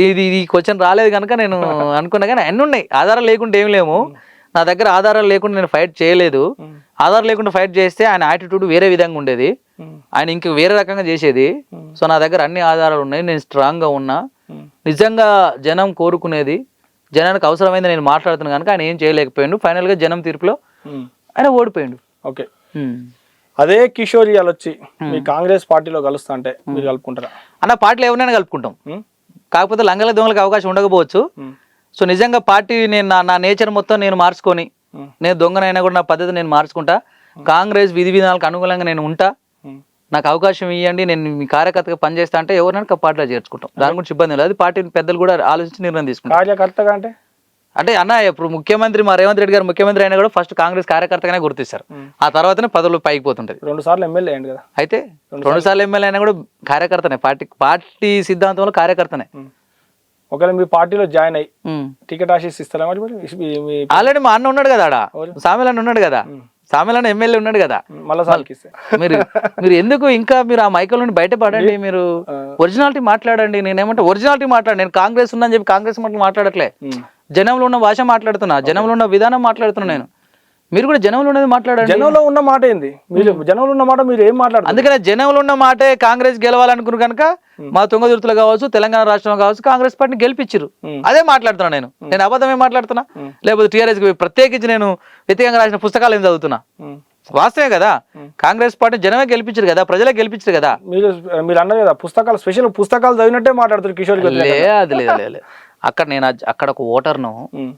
ఇది క్వశ్చన్ రాలేదు కనుక నేను అనుకున్నా, కానీ అన్నీ ఉన్నాయి. ఆధారాలు లేకుండా ఏం లేము, నా దగ్గర ఆధారాలు లేకుండా నేను ఫైట్ చేయలేదు. ఆధారం లేకుండా ఫైట్ చేస్తే ఆయన యాటిట్యూడ్ వేరే విధంగా ఉండేది, ఆయన ఇంక వేరే రకంగా చేసేది. సో నా దగ్గర అన్ని ఆధారాలు ఉన్నాయి, నేను స్ట్రాంగ్ గా ఉన్నా. నిజంగా జనం కోరుకునేది, జనానికి అవసరమైంది నేను మాట్లాడుతున్నాను కనుక ఆయన ఏం చేయలేకపోయాడు. ఫైనల్ గా జనం తీర్పులో ఆయన ఓడిపోయాడు. ఓకే, అదే కిషోర్ ఇవాళ వచ్చి మీ కాంగ్రెస్ పార్టీలో కలుస్తా అంటే మీరు కలుపుకుంటారా? అన్న పార్టీలో ఎవరైనా కలుపుకుంటాం, కాకపోతే లంగల దొంగలకు అవకాశం ఉండకపోవచ్చు. సో నిజంగా పార్టీ నేను నా నేచర్ మొత్తం నేను మార్చుకొని, నేను దొంగనైనా కూడా నా పద్ధతి నేను మార్చుకుంటా, కాంగ్రెస్ విధి విధానాలకు అనుకూలంగా నేను ఉంటా, నాకు అవకాశం ఇవ్వండి, నేను మీ కార్యకర్తగా పనిచేస్తా అంటే ఎవరైనా పార్టీలో చేర్చుకుంటాం, దాని గురించి ఇబ్బంది లేదు. అది పార్టీ పెద్దలు కూడా ఆలోచించి నిర్ణయం తీసుకుంటాం. కార్యకర్తగా అంటే అంటే అన్న ఇప్పుడు ముఖ్యమంత్రి మా రేవంత్ రెడ్డి గారు ముఖ్యమంత్రి అయినా కూడా ఫస్ట్ కాంగ్రెస్ కార్యకర్తగానే గుర్తిస్తారు, ఆ తర్వాతనే పదవులు పైకి పోతుంటది. 2 సార్లు ఎమ్మెల్యే అయ్యింది కదా. అయితే 2 సార్లు ఎమ్మెల్యే అయినా కూడా కార్యకర్తనే, పార్టీ సిద్ధాంతంలో కార్యకర్తనే. ఒకవేళ మీ పార్టీలో జాయిన్ అయ్యి టికెట్ ఆశిస్ ఇస్తారా మరి? ఆల్రెడీ మా అన్న ఉన్నాడు కదా, ఆడ సామెలన్న ఉన్నాడు కదా, సామెలన్న ఎమ్మెల్యే ఉన్నాడు కదా. మీరు మీరు ఎందుకు ఇంకా మీరు ఆ మైకల్ నుండి బయటపడండి, మీరు ఒరిజినాలిటీ మాట్లాడండి. నేనేమంటే ఒరిజినాలిటీ మాట్లాడండి. నేను కాంగ్రెస్ ఉన్నా అని చెప్పి కాంగ్రెస్ మాట్లాడట్లే, జనంలో ఉన్న భాష మాట్లాడుతున్నా, జనంలో ఉన్న విధానం మాట్లాడుతున్నా. నేను మీరు కూడా జనంలో ఉన్నది మాట్లాడండి. జనంలో ఉన్న మాట ఏంది? మీరు జనంలో ఉన్న మాట మీరు ఏం మాట్లాడారు? అందుకనే జనంలో ఉన్న మాటే కాంగ్రెస్ గెలవాలనుకున్నారు కనుక మా తుంగతుర్తిలో కావచ్చు, తెలంగాణ రాష్ట్రంలో కావచ్చు, కాంగ్రెస్ పార్టీని గెలిపించారు. అదే మాట్లాడుతున్నా నేను అబద్ధమే మాట్లాడుతున్నా, లేకపోతే టీఆర్ఎస్ ప్రత్యేకించి నేను వ్యతిరేకంగా రాసిన పుస్తకాలు ఏం చదువుతున్నా? వాస్తవే కదా, కాంగ్రెస్ పార్టీ జనమే గెలిపించారు కదా, ప్రజలే గెలిపించారు కదా. మీరు అన్నారు కదా పుస్తకాలు, స్పెషల్ పుస్తకాలు చదివినట్టే మాట్లాడుతారు కిషోర్. అది లేదు అక్కడ నేను అక్కడ ఒక ఓటర్ను,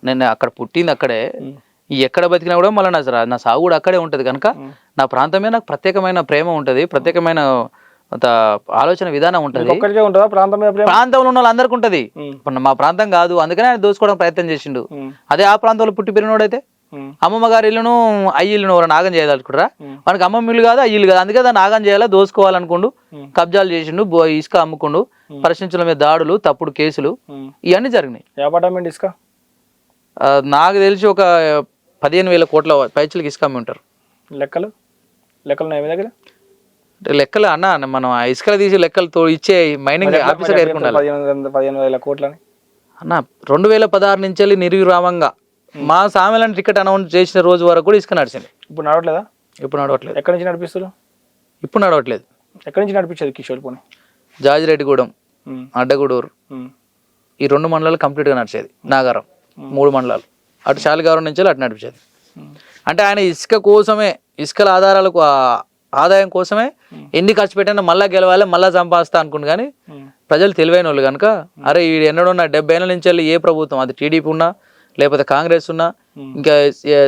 నేను అక్కడ పుట్టింది అక్కడే, ఎక్కడ బతికినా కూడా మళ్ళీ నా సాగు కూడా అక్కడే ఉంటది కనుక నా ప్రాంతమే నాకు ప్రత్యేకమైన ప్రేమ ఉంటది, ప్రత్యేకమైన ఆలోచన విధానం ఉంటది. ప్రాంతంలో ఉన్న వాళ్ళందరికీ ఉంటది, మా ప్రాంతం కాదు, అందుకనే ఆయన దోసుకోవడానికి ప్రయత్నం చేసిండు. అదే ఆ ప్రాంతంలో పుట్టి పెరిగినోడైతే అమ్మమ్మ గారి ఇల్లును అయ్యిల్లును ఎవరు నాగం చేయదలుచుకుంటారా? మనకి అమ్మమ్మ ఇల్లు కాదు, అయ్యిల్లు కాదు, అందుకే దాన్ని నాగం చేయాలా, దోసుకోవాలనుకుండు, కబ్జాలు చేసిండు, ఇసుక అమ్ముకుండు, పరిశీలన మీద దాడులు, తప్పుడు కేసులు ఇవన్నీ జరిగినాయి. నాకు తెలిసి ఒక 15,000 కోట్ల పైచలకి ఇసుక అమ్మి ఉంటారు. లెక్కలు దగ్గర లెక్కలు అన్న, మనం ఆ ఇసుకలు తీసి లెక్కలు ఇచ్చే మైనింగ్ ఆఫీసర్ 15,000 కోట్లని అన్న. 2016 నుంచి వెళ్ళి నిర్విరామంగా మా సామెలను టికెట్ అనౌన్స్ చేసిన రోజు వరకు కూడా ఇసుక నడిచింది. ఇప్పుడు నడవట్లేదా? ఇప్పుడు నడవట్లేదు. ఎక్కడి నుంచి నడిపిస్తారు? ఇప్పుడు నడవట్లేదు. ఎక్కడి నుంచి నడిపించేది కిషోర్? పోనీ జాజిరెడ్డిగూడెం, అడ్డగూడూరు, ఈ 2 మండలాలు కంప్లీట్గా నడిచేది. నాగారం 3 మండలాలు, అటు శాలిగారం నుంచి అటు నడిపించేది. అంటే ఆయన ఇసుక కోసమే, ఇసుకల ఆధారాలకు ఆదాయం కోసమే ఎన్ని ఖర్చు పెట్టినా మళ్ళా గెలవాలి, మళ్ళా సంపాదిస్తా అనుకుంటు. కానీ ప్రజలు తెలివైన వాళ్ళు కనుక, అరే ఈ ఎన్నడున్న 70 ఏళ్ళ నుంచి వెళ్ళి ఏ ప్రభుత్వం, అది టీడీపీ ఉన్నా లేకపోతే కాంగ్రెస్ ఉన్నా, ఇంకా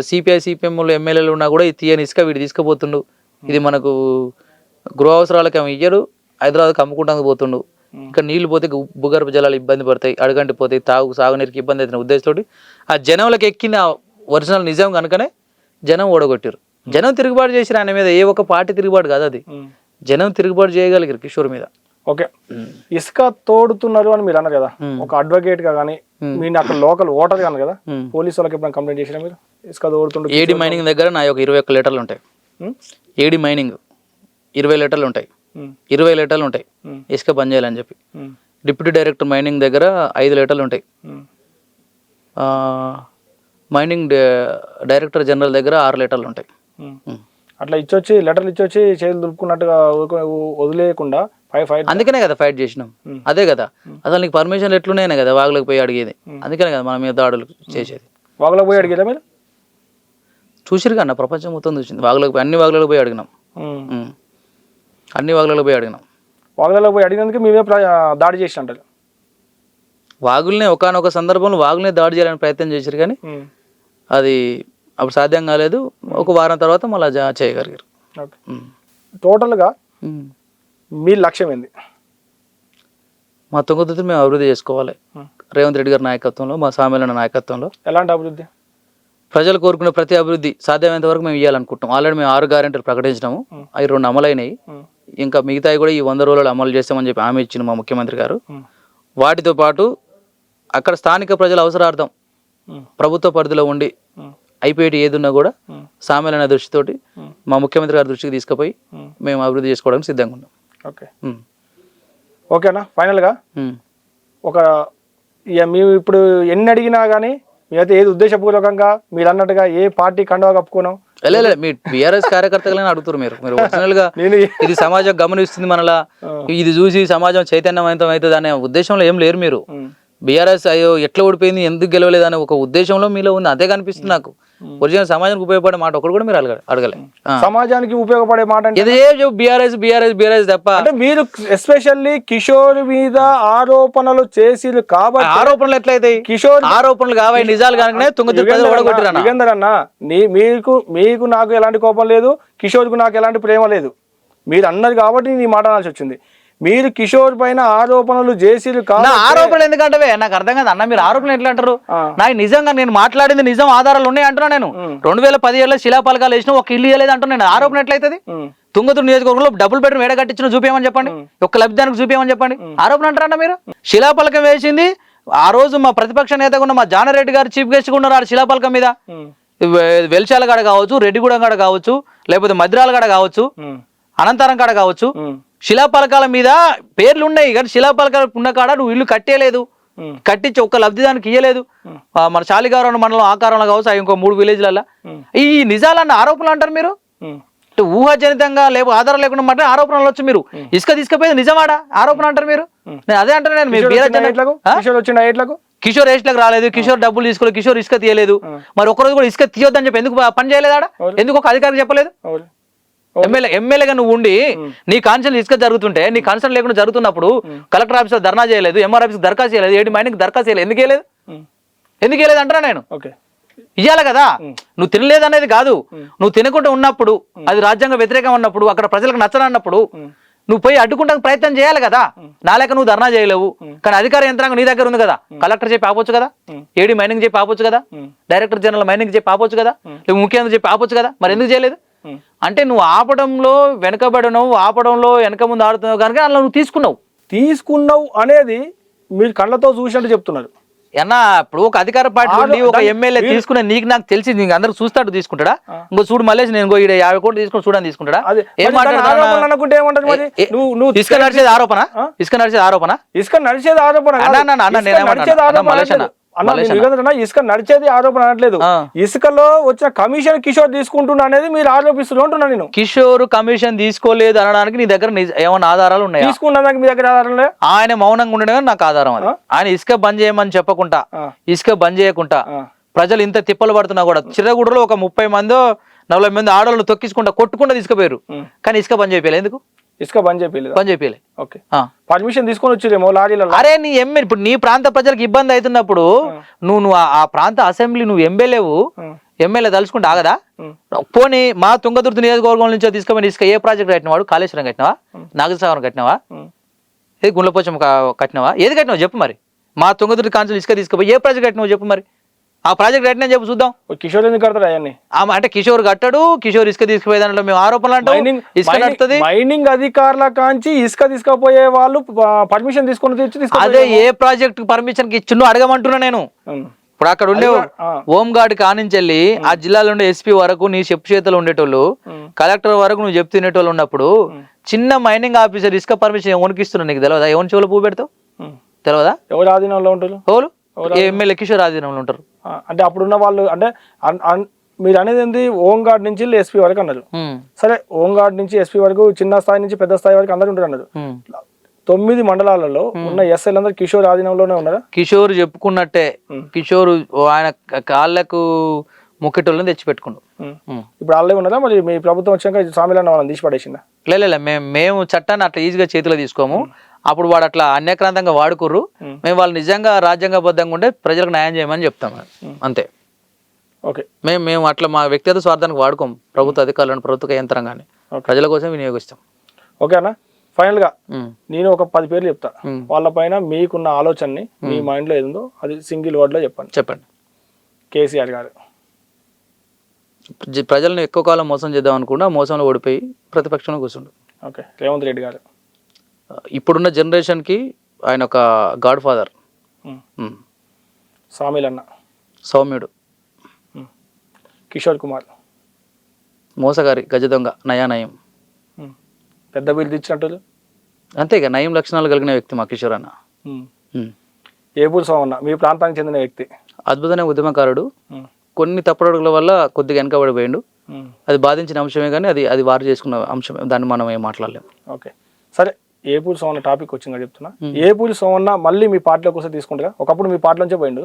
సిపిఐ సిపిఎంలు ఎమ్మెల్యేలు ఉన్నా కూడా తీయని ఇసుక వీడు తీసుకుపోతుండు, ఇది మనకు గృహ అవసరాలకు ఏమి ఇయ్యరు, హైదరాబాద్కి అమ్ముకుంటానికి పోతుండు, ఇక్కడ నీళ్లు పోతే భూగర్భ జలాలు ఇబ్బంది పడతాయి, అడుగంటి పోతాయి, సాగునీరుకి ఇబ్బంది అవుతున్న ఉద్దేశంతో ఆ జనంలోకి ఎక్కిన ఒరిజినల్ నిజం కనుకనే జనం ఓడగొట్టారు. జనం తిరుగుబాటు చేసిరు ఆయన మీద, ఏ ఒక్క పార్టీ తిరుగుబాటు కాదు, అది జనం తిరుగుబాటు చేయగలిగారు కిషోర్ మీద. ఓకే, ఇసుక తోడుతున్నారు అని మీరు అన్నారు కదా, ఒక అడ్వకేట్ గా కానీ మీరు అక్కడ లోకల్ ఓటర్ గాను కదా, పోలీసు వాళ్ళకి ఎప్పుడైనా కంప్లైంట్ చేసినా మీరు? ఇసుక తోడుతుండే ఏడి మైనింగ్ దగ్గర నా ఒక 21 లీటర్లు ఉంటాయి. ఏడి మైనింగ్ 20 లీటర్లు ఉంటాయి, 20 లీటర్లు ఉంటాయి ఇసుక బంద్ చేయాలని చెప్పి. డిప్యూటీ డైరెక్టర్ మైనింగ్ దగ్గర 5 లీటర్లు ఉంటాయి. మైనింగ్ డైరెక్టర్ జనరల్ దగ్గర 6 లీటర్లు ఉంటాయి. అట్లా ఇచ్చొచ్చి లెటర్లు ఇచ్చొచ్చి చేతులు దులుపుకున్నట్టుగా వదిలేయకుండా అందుకనే కదా ఫైట్ చేసినాం. అదే కదా, అసలు నీకు పర్మిషన్లు ఎట్లున్నాయనే కదా వాగులకు పోయి అడిగేది. అందుకనే కదా మన మీద దాడులు చేసేది. వాగులకు పోయి అడిగేదా మీరు? చూసిరు కన్నా ప్రపంచం మొత్తం చూసింది. వాగులకు అన్ని వాగులకు పోయి అడిగినాం, అన్ని వాగులలో పోయి అడిగినాం. వాగులలో పోయి అడిగినందుకు మేమే దాడి చేసి అంటారు. వాగుల్నే ఒకనొక సందర్భంలో వాగుల్నే దాడి చేయాలని ప్రయత్నం చేశారు, కానీ అది అప్పుడు సాధ్యం కాలేదు. ఒక వారం తర్వాత మళ్ళీ చేయగలిగారు. టోటల్గా మీ లక్ష్యం ఏంది? మా తుంగతుర్తిని మేము అభివృద్ధి చేసుకోవాలి. రేవంత్ రెడ్డి గారి నాయకత్వంలో, మా సామెలన్న నాయకత్వంలో. ఎలాంటి అభివృద్ధి? ప్రజలు కోరుకునే ప్రతి అభివృద్ధి సాధ్యమైనంత వరకు మేము ఇవ్వాలనుకుంటాం. ఆల్రెడీ మేము 6 గ్యారెంటీలు ప్రకటించినాము, అవి 2 అమలైనవి. ఇంకా మిగతాయి కూడా ఈ 100 రోజులు అమలు చేస్తామని చెప్పి హామీ ఇచ్చిన మా ముఖ్యమంత్రి గారు. వాటితో పాటు అక్కడ స్థానిక ప్రజల అవసరార్థం ప్రభుత్వ పరిధిలో ఉండి అయిపోయేటి ఏదున్నా కూడా సామెలన్న దృష్టితోటి మా ముఖ్యమంత్రి గారి దృష్టికి తీసుకుపోయి మేము అభివృద్ధి చేసుకోవడానికి సిద్ధంగా ఉన్నాం. ఓకే, ఓకేనా? ఫైనల్గా ఒక మేము ఇప్పుడు ఎన్ని అడిగినా కానీ మీరైతే ఏది ఉద్దేశపూర్వకంగా మీరు అన్నట్టుగా ఏ పార్టీ కండువా కప్పుకోను మీ బీఆర్ఎస్ కార్యకర్తగా అడుగుతారు మీరు ఒరిజినల్ గా ఇది సమాజం గమనిస్తుంది మనలా, ఇది చూసి సమాజం చైతన్యవంతం అవుతుంది అనే ఉద్దేశంలో ఏం లేరు మీరు. బీఆర్ఎస్ అయ్యో ఎట్లా ఓడిపోయింది, ఎందుకు గెలవలేదు అనే ఒక ఉద్దేశంలో మీలో ఉంది. అదే కనిపిస్తుంది నాకు. ఒరిజినల్ సమాజానికి ఉపయోగపడే మాట ఒకటి కూడా మీరు అడగలే. సమాజానికి ఉపయోగపడే మాట ఇదే బీఆర్ఎస్ బీఆర్ఎస్ బీఆర్ఎస్ తప్ప. అంటే మీరు ఎస్పెషల్లీ కిషోర్ మీద ఆరోపణలు చేసిరు కాబట్టి. ఆరోపణలు ఎట్లయితాయి? కిషోర్ ఆరోపణలు కావాలి, నిజాలు కనుకనే యుగంధరన్న, మీకు నాకు ఎలాంటి కోపం లేదు, కిషోర్ కు నాకు ఎలాంటి ప్రేమ లేదు. మీరు అన్నది కాబట్టి నీ మాట అనాల్సి వచ్చింది. మీరు కిషోర్ పైన ఆరోపణలు చేసిరు కాదు. నా ఆరోపణలు ఎందుకంటే నాకు అర్థం కాదు అన్న, మీరు ఆరోపణలు ఎట్లా అంటారు? నాకు నిజంగా నేను మాట్లాడింది నిజం, ఆధారాలు ఉన్నాయి అంటున్నా. నేను 2017లో శిలాపలకాలు వేసిన ఒక ఇల్లు ఇవ్వలేదు అంటున్నా. నేను ఆరోపణ ఎట్లయితుంది? తుంగతుర్తి నియోజకవర్గంలో డబుల్ బెడ్రూమ్ ఏడ కట్టించిన చూపించమని చెప్పండి, ఒక్క లబ్ధిదానికి చూపించమని చెప్పండి. ఆరోపణ అంటారన్న మీరు? శిలాపలకం వేసింది ఆ రోజు మా ప్రతిపక్ష నేతగా ఉన్న మా జానారెడ్డి గారు చీఫ్ గెస్ట్ గా ఉన్నారు ఆ శిలాపలకం మీద. వెల్చాల కాడ కావచ్చు, రెడ్డిగూడెం కాడ కావచ్చు, లేకపోతే మద్రాల కాడ కావచ్చు, అనంతరం కాడ కావచ్చు, శిలాపలకాల మీద పేర్లు ఉన్నాయి కానీ శిలాపలకాలు ఉన్న కాడ నువ్వు ఇల్లు కట్టేయలేదు, కట్టించి ఒక్క లబ్ధిదానికి ఇయ్యలేదు. మన శాలిగారం మండలం ఆకారంలో కావచ్చు, ఇంకో 3 విలేజ్లలో ఈ నిజాలన్న ఆరోపణలు అంటారు మీరు. ఊహాజనితంగా లేకపోతే ఆధారం లేకుండా మాట ఆరోపణలు వచ్చు. మీరు ఇసుక తీసుకుపోయేది నిజమాడా ఆరోపణ అంటారు మీరు? నేను అదే అంటాను. నేను కిషోర్ ఏట్లకు రాలేదు, కిషోర్ డబ్బులు తీసుకోలేదు, కిషోర్ ఇసుక తీయలేదు. మరి ఒకరోజు కూడా ఇసుక తీయొద్దని చెప్పి ఎందుకు పని చేయలేదా? ఎందుకు ఒక అధికారికి చెప్పలేదు? ఎమ్మెల్యేగా నువ్వు ఉండి నీ కాన్సర్న్ ఇసుక జరుగుతుంటే నీ కాన్సర్న్ లేకుండా జరుగుతున్నప్పుడు కలెక్టర్ ఆఫీస్ లో ధర్నా చేయలేదు, ఎంఆర్ ఆఫీస్ దరఖాస్తు చేయలేదు, ఏడి మైనింగ్ దరఖాస్తు చేయలేదు. ఎందుకు వేయలేదు అంటారా? నేను ఇయ్యాలి కదా. నువ్వు తినలేదు అనేది కాదు, నువ్వు తినకుండా ఉన్నప్పుడు అది రాజ్యాంగ వ్యతిరేకం ఉన్నప్పుడు అక్కడ ప్రజలకు నచ్చనన్నప్పుడు నువ్వు పోయి అడ్డుకుంటానికి ప్రయత్నం చేయాలి కదా. నాలేక నువ్వు ధర్నా చేయలేవు, కానీ అధికార యంత్రాంగం నీ దగ్గర ఉంది కదా. కలెక్టర్ చెప్పి ఆపొచ్చు కదా, ఏడి మైనింగ్ చెప్పి ఆపొచ్చు కదా, డైరెక్టర్ జనరల్ మైనింగ్ చెప్పి ఆపొచ్చు కదా, ముఖ్యమంత్రి చెప్పి ఆపొచ్చు కదా. మరి ఎందుకు చేయలేదు? అంటే నువ్వు ఆపడంలో వెనకబడినవు, ఆపడంలో వెనక ముందు ఆడుతున్నావు కనుక అందులో నువ్వు తీసుకున్నావు అనేది మీరు కళ్ళతో చూసినట్టు చెప్తున్నారు. అన్నా ఇప్పుడు ఒక అధికార పార్టీ నుండి ఒక ఎమ్మెల్యే తీసుకునే నీకు నాకు తెలిసి నీకు అందరూ చూస్తాడు తీసుకుంటాడా? ఇంకో చూడు మళ్ళీ నేను 50 కోట్లు తీసుకుని చూడని తీసుకుంటాడా? ఏం ఇసుక నడిచేది ఆరోపణ, ఇసుక నడిచేది ఆరోపణ, ఇసుక నడిచేది ఆరోపణ. ఇసుక నడిచేది ఆరోపణ అనట్లేదు. ఇసుకలో వచ్చిన కమిషన్ కిషోర్ తీసుకుంటున్నా అనేది మీరు ఆరోపిస్తున్నా ఉంటున్నా. నేను కిషోర్ కమిషన్ తీసుకోలేదు అనడానికి నీ దగ్గర ఏమైనా ఆధారాలు ఉన్నాయి? తీసుకున్నదానికి మీ దగ్గర ఆధారాలు? ఆయన మౌనంగా ఉండడం నాకు ఆధారం. అది ఆయన ఇసుక బంద్ చేయమని చెప్పకుండా, ఇసుక బంద్ చేయకుండా ప్రజలు ఇంత తిప్పలు పడుతున్నా కూడా చిరగూడలో ఒక 30 మందో 40 మంది ఆడవాళ్ళు తొక్కించుకుంటా కొట్టుకుంటా తీసుకుపోయారు, కానీ ఇసుక బంద్ చేయలేదు. ఎందుకు ఇసుక బంద్ చేయలేదు? ఓకే, పర్మిషన్ తీసుకొని వచ్చిరేమో లారీలలో. అరే నీ ఎమ్మెల్యే ఇప్పుడు నీ ప్రాంత ప్రజలకు ఇబ్బంది అవుతున్నప్పుడు నువ్వు ఆ ప్రాంత అసెంబ్లీ నువ్వు ఎమ్మెల్యే తలుచుకుంటే ఆగదా? పోనీ మా తుంగతుర్తి నియోజకవర్గం నుంచి తీసుకుపోయిన ఇసుక ఏ ప్రాజెక్ట్ కట్టినవాడు? కాళేశ్వరం కట్టినవా? నాగసాగరం కట్టినవా? ఏది గుండ్లపోచం కట్టినవా? ఏది కట్టినావు చెప్పు మరి. మా తుంగతుర్తి కాన్సల్ ఇసుక తీసుకుపోయి ఏ ప్రాజెక్ట్ కట్టినావు చెప్పు మరి. ఆ ప్రాజెక్ట్ కట్టినా చెప్పు చూద్దాం. కిషోర్ ఎందుకు కడతాడు అవన్నీ? అంటే కిషోర్ కట్టడు, కిషోర్ ఇసుక తీసుకుపోయే దాంట్లో మేము ఆరోపణలు అంటాం. ఇసుక నడుతుంది. మైనింగ్ అధికారుల కాంచి ఇసుక తీసుకుపోయే వాళ్ళు పర్మిషన్ తీసుకొని అదే ఏ ప్రాజెక్ట్ పర్మిషన్ ఇచ్చిండు అడగమంటున్నా నేను. ఇప్పుడు అక్కడ ఉండే హోంగార్డ్ కానించెల్లి ఆ జిల్లాలో ఉండే ఎస్పీ వరకు నీ చెప్పు చేతులు ఉండేటోళ్ళు, కలెక్టర్ వరకు నువ్వు చెప్తూ తినేటోళ్ళు ఉన్నప్పుడు చిన్న మైనింగ్ ఆఫీసర్ ఇసుక పర్మిషన్ వణికిస్తున్నా నీకు తెలియదా? ఎవరి చెవులు పువ్వు పెడతావు తెలియదా? ఎవరు ఆధీనంలో ఉంటారు? ఎవరు ఎమ్మెల్యే కిషోర్ ఆధీనంలో ఉంటారు. అంటే అప్పుడున్న వాళ్ళు అంటే మీరు అనేది ఏంది హోంగార్డ్ నుంచి ఎస్పీ వరకు అన్నారు. సరే, హోంగార్డ్ నుంచి ఎస్పీ వరకు చిన్న స్థాయి నుంచి పెద్ద స్థాయి వరకు అందరు ఉంటారు అన్నారు. 9 మండలాలలో ఉన్న ఎస్ఐలు అందరూ కిషోర్ ఆధీనంలోనే ఉన్నారా? కిషోర్ చెప్పుకున్నట్టే కిషోర్ ఆయన కాళ్ళకు ముక్కెటోళ్ళని తెచ్చి పెట్టుకుండు. ఇప్పుడు వాళ్ళే ఉన్నారా? మరి మీ ప్రభుత్వం వచ్చాక సామిలన్న వాళ్ళని తీసి పడేసిందా? లేదు, మేము చట్టాన్ని అట్లా ఈజీగా చేతిలో తీసుకోము. అప్పుడు వాడు అట్లా అన్యక్రాంతంగా వాడుకుర్రు. మేము వాళ్ళు నిజంగా రాజ్యాంగబద్ధంగా ఉండే ప్రజలకు న్యాయం చేయమని చెప్తాం అంతే. ఓకే, మేము అట్లా మా వ్యక్తిగత స్వార్థానికి వాడుకోం. ప్రభుత్వ అధికారులను, ప్రభుత్వ యంత్రాంగాన్ని ప్రజల కోసం వినియోగిస్తాం. ఓకే అన్న, ఫైనల్ గా నేను ఒక 10 పేర్లు చెప్తా. వాళ్ళ పైన మీకున్న ఆలోచనని మీ మైండ్ లో ఏదో అది సింగిల్ వర్డ్ లో చెప్పండి. కేసీఆర్ గారు ప్రజలను ఎక్కువ కాలం మోసం చేద్దాం అనుకున్నా మోసంలో ఓడిపోయి ప్రతిపక్షంలో కూర్చుండు. ఓకే, రేవంత్ రెడ్డి గారు ఇప్పుడున్న జనరేషన్ కి ఆయన ఒక గాడ్ ఫాదర్. సామిలన్న సౌమ్యుడు. కిషోర్ కుమార్ మోసగారి, గజ దొంగ, నయం. పెద్ద బిల్లు ఇచ్చినట్టు అంతేగా నయం లక్షణాలు కలిగిన వ్యక్తి మా కిషోర్ అన్న. ఏపూరు సోమన్న మీ ప్రాంతానికి చెందిన వ్యక్తి, అద్భుతమైన ఉద్యమకారుడు. కొన్ని తప్పుడుగుల వల్ల కొద్దిగా వెనకబడిపోయిండు. అది బాధించిన అంశమే కానీ అది వారు చేసుకున్న అంశమే, దాన్ని మనం ఏం మాట్లాడలేము. ఓకే, సరే, ఏపూరి సోమన్న టాపిక్ వచ్చింది చెప్తున్నా. ఏపూరి సోమన్న మళ్ళీ మీ పార్టీలో కోసం తీసుకుంటారా? ఒకప్పుడు మీ పార్టీ నుంచే పోయిండు,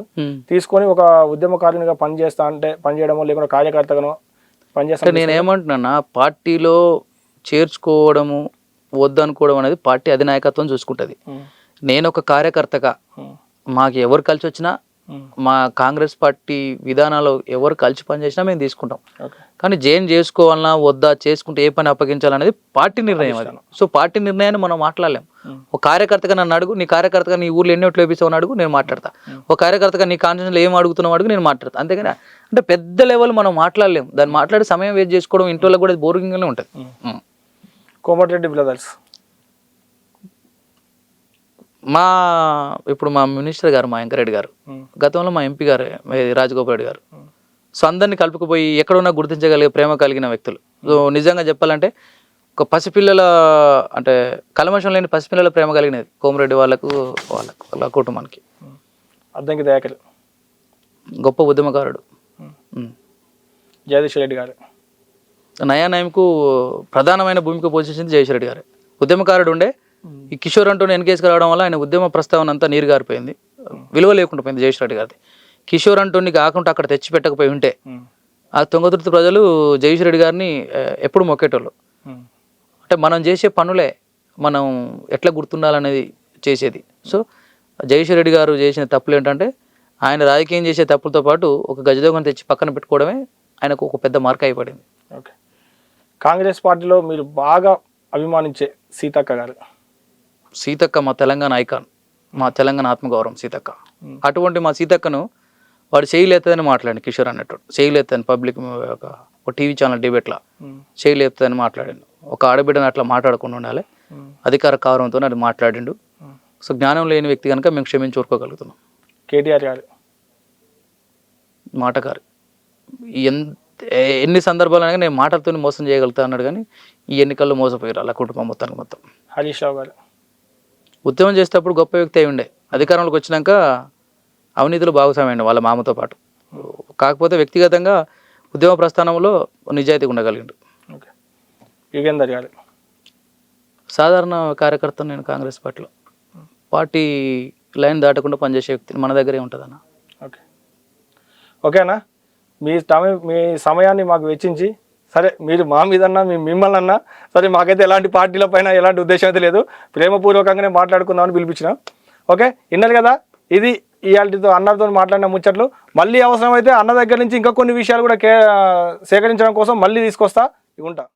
తీసుకొని ఒక ఉద్యమకారునిగా పనిచేస్తా అంటే పనిచేయడమో లేకుండా కార్యకర్తగానో పనిచేస్తా. నేను ఏమంటున్నా, పార్టీలో చేర్చుకోవడము వద్దనుకోవడం అనేది పార్టీ అధినాయకత్వం చూసుకుంటుంది. నేను ఒక కార్యకర్తగా మాకు ఎవరు కలిసి వచ్చినా మా కాంగ్రెస్ పార్టీ విధానాలు ఎవరు కలిసి పనిచేసినా మేము తీసుకుంటాం. ఓకే. కానీ జైన్ చేసుకోవాలన్నా వద్దా, చేసుకుంటే ఏ పని అప్పగించాలనేది పార్టీ నిర్ణయం అది. సో పార్టీ నిర్ణయాన్ని మనం మాట్లాడలేం. ఒక కార్యకర్తగా నన్ను అడుగు, నీ కార్యకర్తగా నీ ఊర్లో ఎన్ని ఓట్లు వేపిస్తావు అడుగు, నేను మాట్లాడతా. ఒక కార్యకర్తగా నీ కాన్స్టిట్యూన్సీలో ఏం అడుగుతున్నావు అడుగు, నేను మాట్లాడతా. అంతేగాని అంటే పెద్ద లెవెల్ మనం మాట్లాడలేం. దాన్ని మాట్లాడి సమయం వేస్ట్ చేసుకోవడం ఇంట్లో కూడా బోరింగ్గానే ఉంటుంది. కోమటిరెడ్డి బ్రదర్స్ ఇప్పుడు మా మినిస్టర్ గారు, మా వెంకరెడ్డి గారు, గతంలో మా ఎంపీ గారు రాజగోపాల్ రెడ్డి గారు, సో అందరినీ కలుపుకుపోయి ఎక్కడున్నా గుర్తించగలిగే ప్రేమ కలిగిన వ్యక్తులు. సో నిజంగా చెప్పాలంటే ఒక పసిపిల్లల అంటే కల్మషం లేని పసిపిల్లల ప్రేమ కలిగినది కోమరెడ్డి వాళ్ళ కుటుంబానికి. అద్దంకి దయాకర్ గొప్ప ఉద్యమకారుడు. జగదీష్ రెడ్డి గారు నయానయంకు ప్రధానమైన భూమిక పోషించింది జగదీష్ రెడ్డి గారు. ఉద్యమకారుడు ఉండే ఈ కిషోర్ అంటూ ఎన్కేసుకు రావడం వల్ల ఆయన ఉద్యమ ప్రస్తావన అంతా నీరు గారిపోయింది, విలువ లేకుండా పోయింది జగదీష్ రెడ్డి గారిది. కిషోర్ అంటూని కాకుండా అక్కడ తెచ్చి పెట్టకపోయి ఉంటే ఆ తుంగతుర్తి ప్రజలు జగదీష్ రెడ్డి గారిని ఎప్పుడు మొక్కేటోళ్ళు. అంటే మనం చేసే పనులే మనం ఎట్లా గుర్తుండాలనేది చేసేది. సో జగదీష్ రెడ్డి గారు చేసిన తప్పులు ఏంటంటే ఆయన రాజకీయం చేసే తప్పులతో పాటు ఒక గజదొంగను తెచ్చి పక్కన పెట్టుకోవడమే ఆయనకు ఒక పెద్ద మార్క్ అయిపడింది. ఓకే. కాంగ్రెస్ పార్టీలో మీరు బాగా అభిమానించే సీతక్క గారు. సీతక్క మా తెలంగాణ ఐకాన్, మా తెలంగాణ ఆత్మగౌరవం సీతక్క. అటువంటి మా సీతక్కను వాడు చేయలేదని మాట్లాడి కిషోర్ అన్నట్టు చేయలేదని పబ్లిక్ ఒక టీవీ ఛానల్ డిబేట్లో చేయలేదని మాట్లాడాను. ఒక ఆడబిడ్డను అట్లా మాట్లాడకుండా ఉండాలి, అధికార కారంతో అది మాట్లాడిండు. సో జ్ఞానం లేని వ్యక్తి కనుక మేము క్షమించి ఊరుకోగలుగుతున్నాం. కేటీఆర్ గారు మాటగారు ఎన్ని సందర్భాలైనా నేను మాటలతో మోసం చేయగలుగుతా అన్నాడు, కానీ ఈ ఎన్నికల్లో మోసపోయారు అలా కుటుంబం మొత్తానికి మొత్తం. హరీష్ రావు గారు ఉద్యమం చేసేటప్పుడు గొప్ప వ్యక్తి అయి ఉండే, అధికారంలోకి వచ్చినాక అవినీతిలో భాగస్వామ్యండి వాళ్ళ మామతో పాటు. కాకపోతే వ్యక్తిగతంగా ఉద్యమ ప్రస్థానంలో నిజాయితీగా ఉండగలిగిండు. ఓకే. యుగేందర్ గారు సాధారణ కార్యకర్త. నేను కాంగ్రెస్ పార్టీలో పార్టీ లైన్ దాటకుండా పనిచేసే వ్యక్తి మన దగ్గరే ఉంటుందన్న. ఓకే. ఓకేనా, మీ సమయాన్ని మాకు వెచ్చించి, సరే మీరు మా మీదన్నా మిమ్మల్ని అన్నా సరే, మాకైతే ఎలాంటి పార్టీల పైన ఎలాంటి ఉద్దేశం అయితే లేదు, ప్రేమపూర్వకంగానే మాట్లాడుకుందామని పిలిపించిన. ఓకే, విన్నారు కదా, ఇది ఇవాళతో అన్నతో మాట్లాడిన ముచ్చట్లు. మళ్ళీ అవసరమైతే అన్న దగ్గర నుంచి ఇంకా కొన్ని విషయాలు కూడా సేకరించడం కోసం మళ్ళీ తీసుకొస్తా ఉంటా.